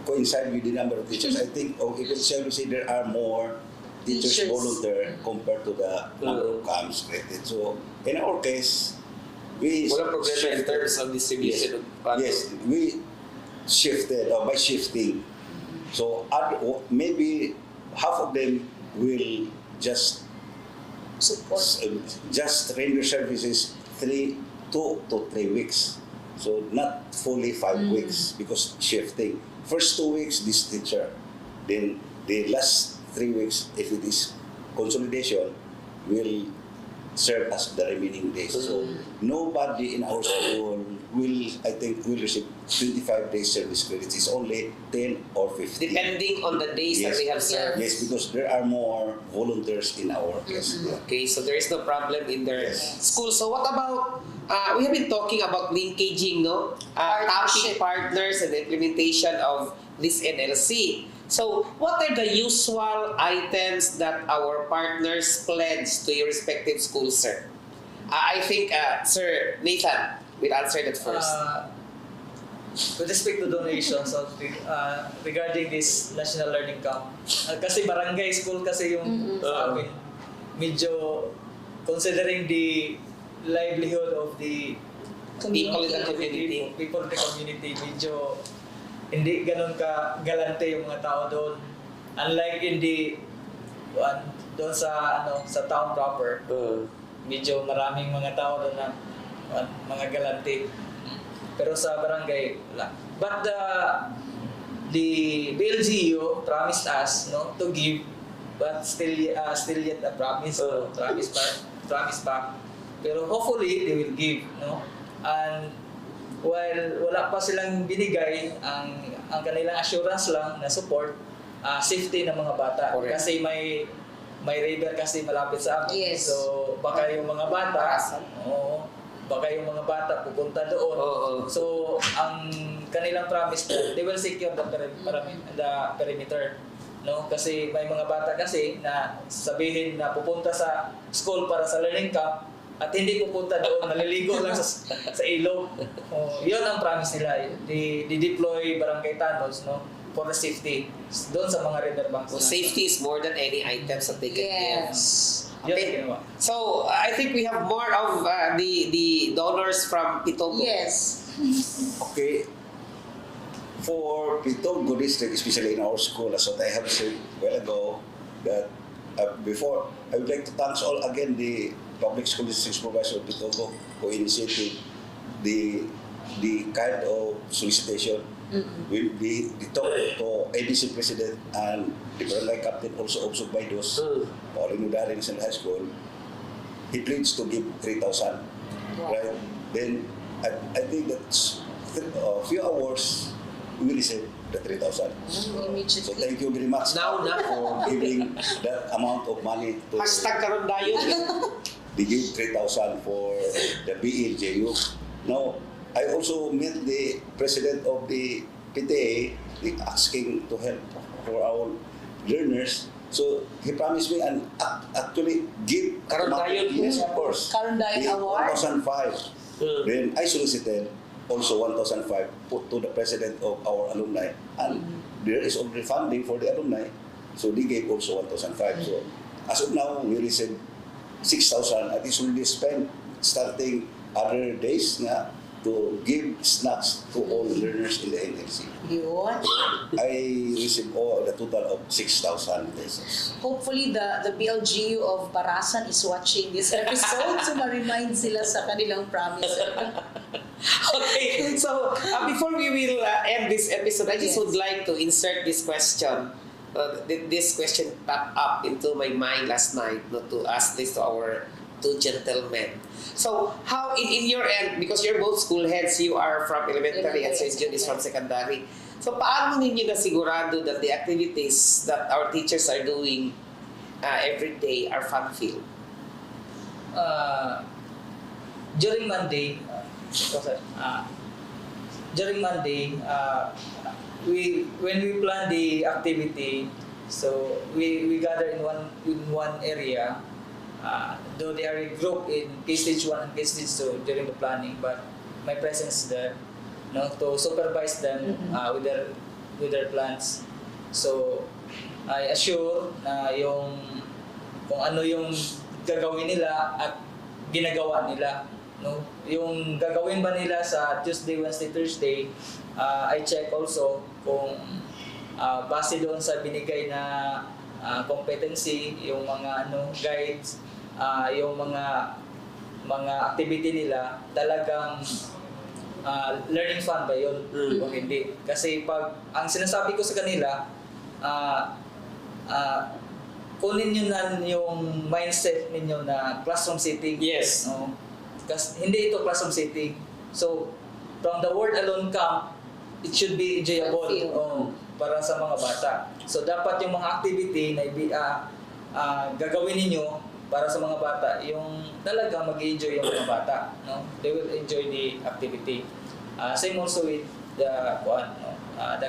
coincide with the number of teachers. I think, even shall we say, there are more teachers Teachers. volunteer compared to the number of camps created. So, in our case, we Walang problema in shifted- terms of distribution of funds. Yes, we shifted by shifting. So maybe half of them will just Support. render services 2 to 3 weeks. So not fully 5 weeks because shifting. First 2 weeks this teacher, then the last 3 weeks, if it is consolidation, will serve as the remaining days. So nobody in our school will receive 25 days service credits. It's only 10 or 15. Depending on the days that Yes. they have served. Yes, because there are more volunteers in our case. Okay, so there is no problem in their Yes. school. So what about, we have been talking about linkaging, no? Topic Partnership. partners and the implementation of this NLC. So, what are the usual items that our partners pledge to your respective schools, sir? I think, Sir Nathan will answer that first. With respect to donations, regarding this National Learning Camp, kasi barangay school kasi yung sa amin, medyo considering the livelihood of the People in the community. people in the community, medyo hindi ganun ka galante yung mga tao doon. Unlike in the doon sa sa town proper, medyo maraming mga tao doon na mga galante. Pero sa barangay, wala. But the BLGU promised us to give, but still yet a promise, promise pa. Pero hopefully they will give, And while wala pa silang binigay, ang kanilang assurance lang na support, safety ng mga bata. Correct. Kasi may river kasi malapit sa amin. Yes. So baka yung mga bata, baka yung mga bata pupunta doon. So ang kanilang promise na they will secure the perimeter. Kasi may mga bata kasi na sabihin na pupunta sa school para sa learning camp at hindi pupunta doon, naliligo lang sa ilog. Yun ang promise nila. Di-deploy barangay tannods for the safety doon sa mga river banks. So, safety is more than any items that they can give. Yes. Okay. So, I think we have more of the donors from Pitogo. Yes. Okay. For Pitogo District, especially in our school, as what I have said well ago, that before, I would like to thank all again the Public School District Supervisor of Pitogo who initiated the kind of solicitation. We talked to ABC President and the barangay captain also observed by those Pauline Udari National High School. He pledged to give 3,000. Right? Then I think that's a few hours we received the 3,000. So thank you very much Now na. for giving that amount of money to Hashtag karon dayon. they give 3,000 for the BLJU. Now, I also met the president of the PTA asking to help for our learners. So he promised me and actually give Karon dayon. Yes, of course. Karon dayon The award? 1,005. Then I solicited also 1,005 put to the president of our alumni. And there is already funding for the alumni. So they gave also 1,005. So as of now, we received 6,000 at least already spent starting other days na to give snacks to all learners in the NLC. Yun. I received all the total of 6,000 pesos. Hopefully, the BLGU of Barasan is watching this episode so ma-remind sila sa kanilang promise. Okay, so before we will end this episode, I just Yes. would like to insert this question. This question popped up into my mind last night to ask this to our two gentlemen. So, how in your end, because you're both school heads, you are from elementary and St. Jude is from secondary. So, paano ninyo nasigurado that the activities that our teachers are doing every day are fun-filled? During Monday, when we plan the activity, so we gather in one area. Though they are grouped in K-Stage 1 and K-Stage 2 during the planning, but my presence there, to supervise them with their plans. So I assure na kung ano yung gagawin nila at ginagawa nila. Yung gagawin ba nila sa Tuesday, Wednesday, Thursday, I check also kung base doon sa binigay na competency, yung mga guides, yung mga activity nila, talagang learning fun ba yun o hindi. Kasi pag ang sinasabi ko sa kanila, kunin nyo na yung mindset ninyo na classroom setting. Yes. Kasi hindi ito classroom setting. So, from the word alone camp, it should be enjoyable para sa mga bata. So, dapat yung mga activity na gagawin ninyo para sa mga bata, yung talaga mag-enjoy yung mga bata. They will enjoy the activity. Same also with the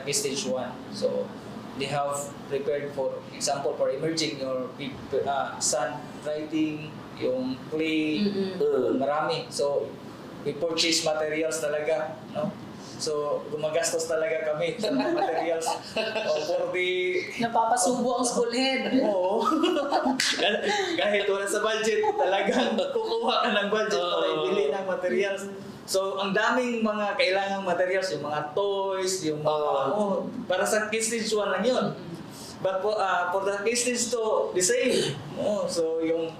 K-Stage 1. So, they have prepared for example for emerging your sand writing, yung clay, marami. So we purchase materials talaga, no? So gumagastos talaga kami sa materials for the Napapasubo ang school head. oo. Kahit wala sa budget, talagang kukuha ka ng budget para ibili ng materials. So, ang daming mga kailangang materials, yung mga toys, yung mga, para sa kids stage 1 lang yun. But for the kids stage 2, the same. So, yung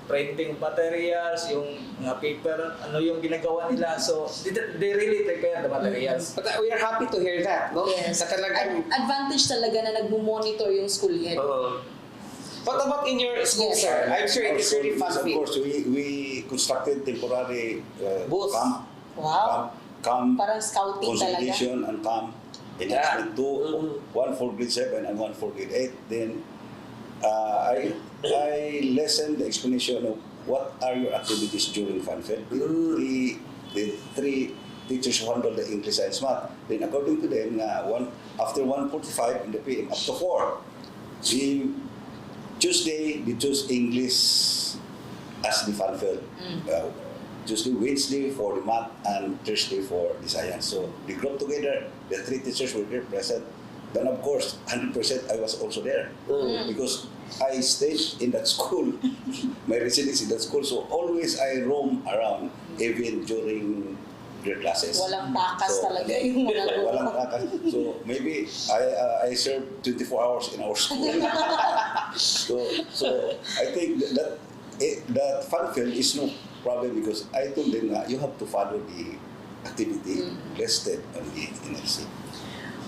printing materials, yung mga paper, ano yung ginagawa nila. So, they really prepare the materials. But we are happy to hear that, no? Yes. Na talagang, Advantage talaga na nagmo-monitor yung school head. what about in your school, Yes. sir? I'm sure it is Also, really yes, of fun-filled. course, we constructed temporary Booth. camp, Wow. camp, Parang scouting talaga. consolidation and camp. Enhancement 2, one for grade 7 and one for grade 8. Then I listened the explanation of what are your activities during FunFed. The three teachers who handle the English, Science, Math. Then according to them, after 1:45 in the PM up to 4, Tuesday they choose English as the FunFed. Tuesday, Wednesday for the math, and Thursday for the science. So they group together. The three teachers were there present. Then of course, 100% I was also there because I stayed in that school, my residence in that school. So always I roam around, even during their classes. Walang takas talaga yung mga Walang takas. So maybe I served 24 hours in our school. so I think that fun film is no problem because I told them you have to follow the activity listed on the NLC.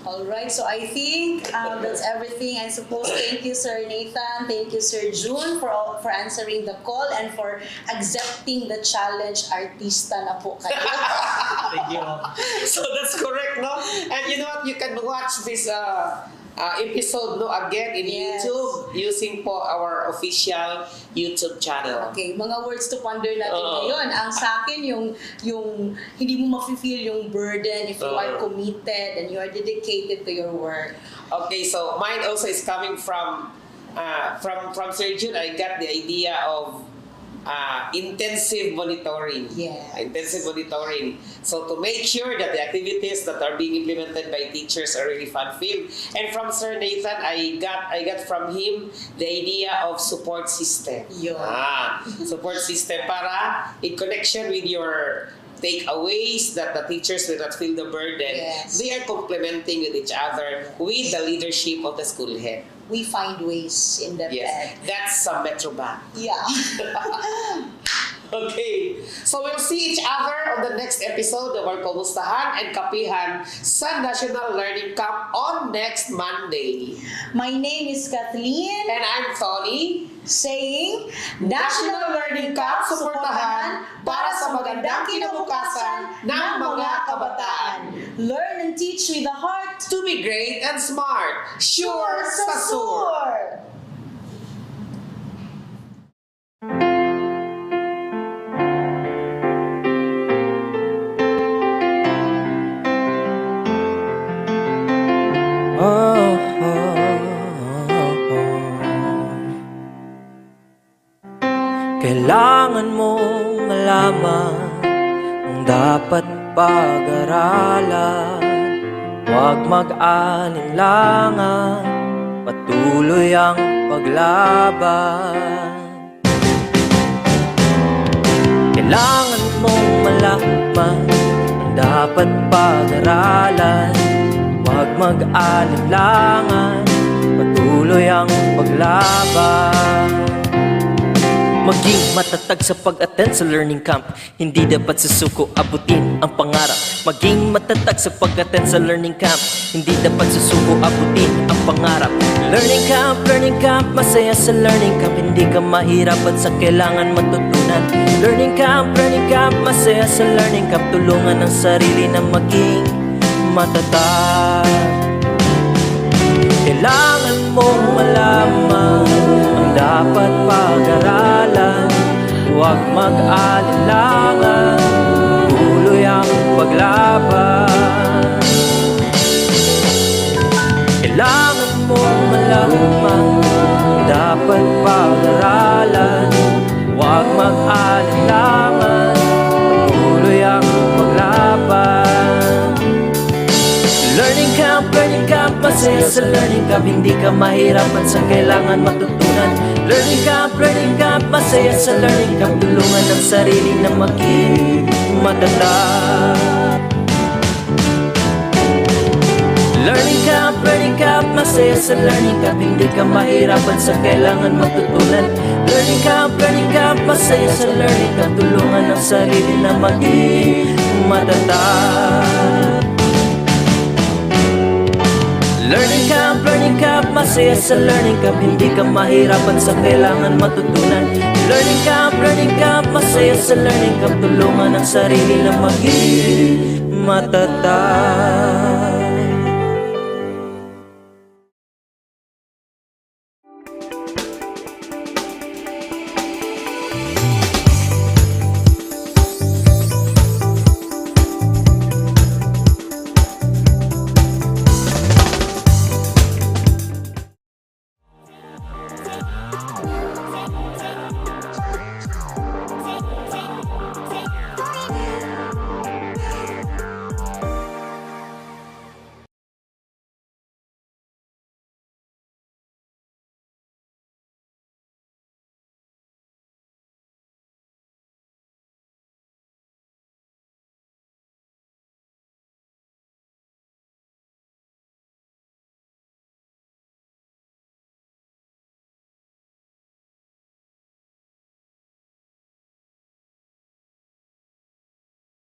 All right, so I think that's everything. I suppose. Thank you, Sir Nathan. Thank you, Sir June, for answering the call and for accepting the challenge. Artista na po kayo. Thank you. So that's correct, no? And you know what? You can watch this episode again in Yes. YouTube using po our official YouTube channel. Okay, mga words to ponder natin ngayon. Ang sa akin, yung hindi mo mafe-feel yung burden if you are committed and you are dedicated to your work. Okay, so mine also is coming from Sir June. I got the idea of intensive monitoring. Yeah. Intensive monitoring. So to make sure that the activities that are being implemented by teachers are really fun-filled. And from Sir Nathan, I got from him the idea of support system. Yun. Support system para in connection with your takeaways that the teachers will not feel the burden. Yes. They are complementing with each other with the leadership of the school head. We find ways in DepEd. Yes, that's some Metro Bank. Yeah. Okay, so we'll see each other on the next episode of our Kumustahan and Kapehan sa National Learning Camp on next Monday. My name is Kathleen, And I'm Tony. saying, National Learning Camp suportahan para sa magandang kinabukasan ng mga kabataan. Learn and teach with the heart. To be great and smart, sure sa sur. Kailangan mong malaman ang dapat pag-aralan. Huwag mag-alinlangan, patuloy ang paglaban. Kailangan mong malaman ang dapat pag-aralan. Huwag mag-alinlangan, patuloy ang paglaban. Maging matatag sa pag-attend sa learning camp. Hindi dapat susuko abutin ang pangarap. Maging matatag sa pag-attend sa learning camp. Hindi dapat susuko abutin ang pangarap. Learning camp, masaya sa learning camp. Hindi ka mahirapan sa kailangan matutunan. Learning camp, masaya sa learning camp. Tulungan ang sarili na maging matatag. Kailangan mong malaman ang dapat pag-aralan. Huwag mag-alinlangan, tuloy ang paglaban. Kailangan mong malaman, dapat pag-aralan. Huwag mag-alinlangan, patuloy ang paglaban. Learning camp, masaya sa learning camp. Hindi ka mahirapan sa kailangan matutunan. Learning camp, masaya sa learning camp. Tulungan ang sarili na maging matatag. Learning camp, masaya sa learning camp. Hindi ka mahirapan sa kailangan matutunan. Learning camp, masaya sa learning camp. Tulungan ang sarili na maging matatag. Learning camp, masaya sa learning camp. Hindi ka mahirapan sa kailangan matutunan. Learning camp, masaya sa learning camp. Tulungan ang sarili na maging matatag.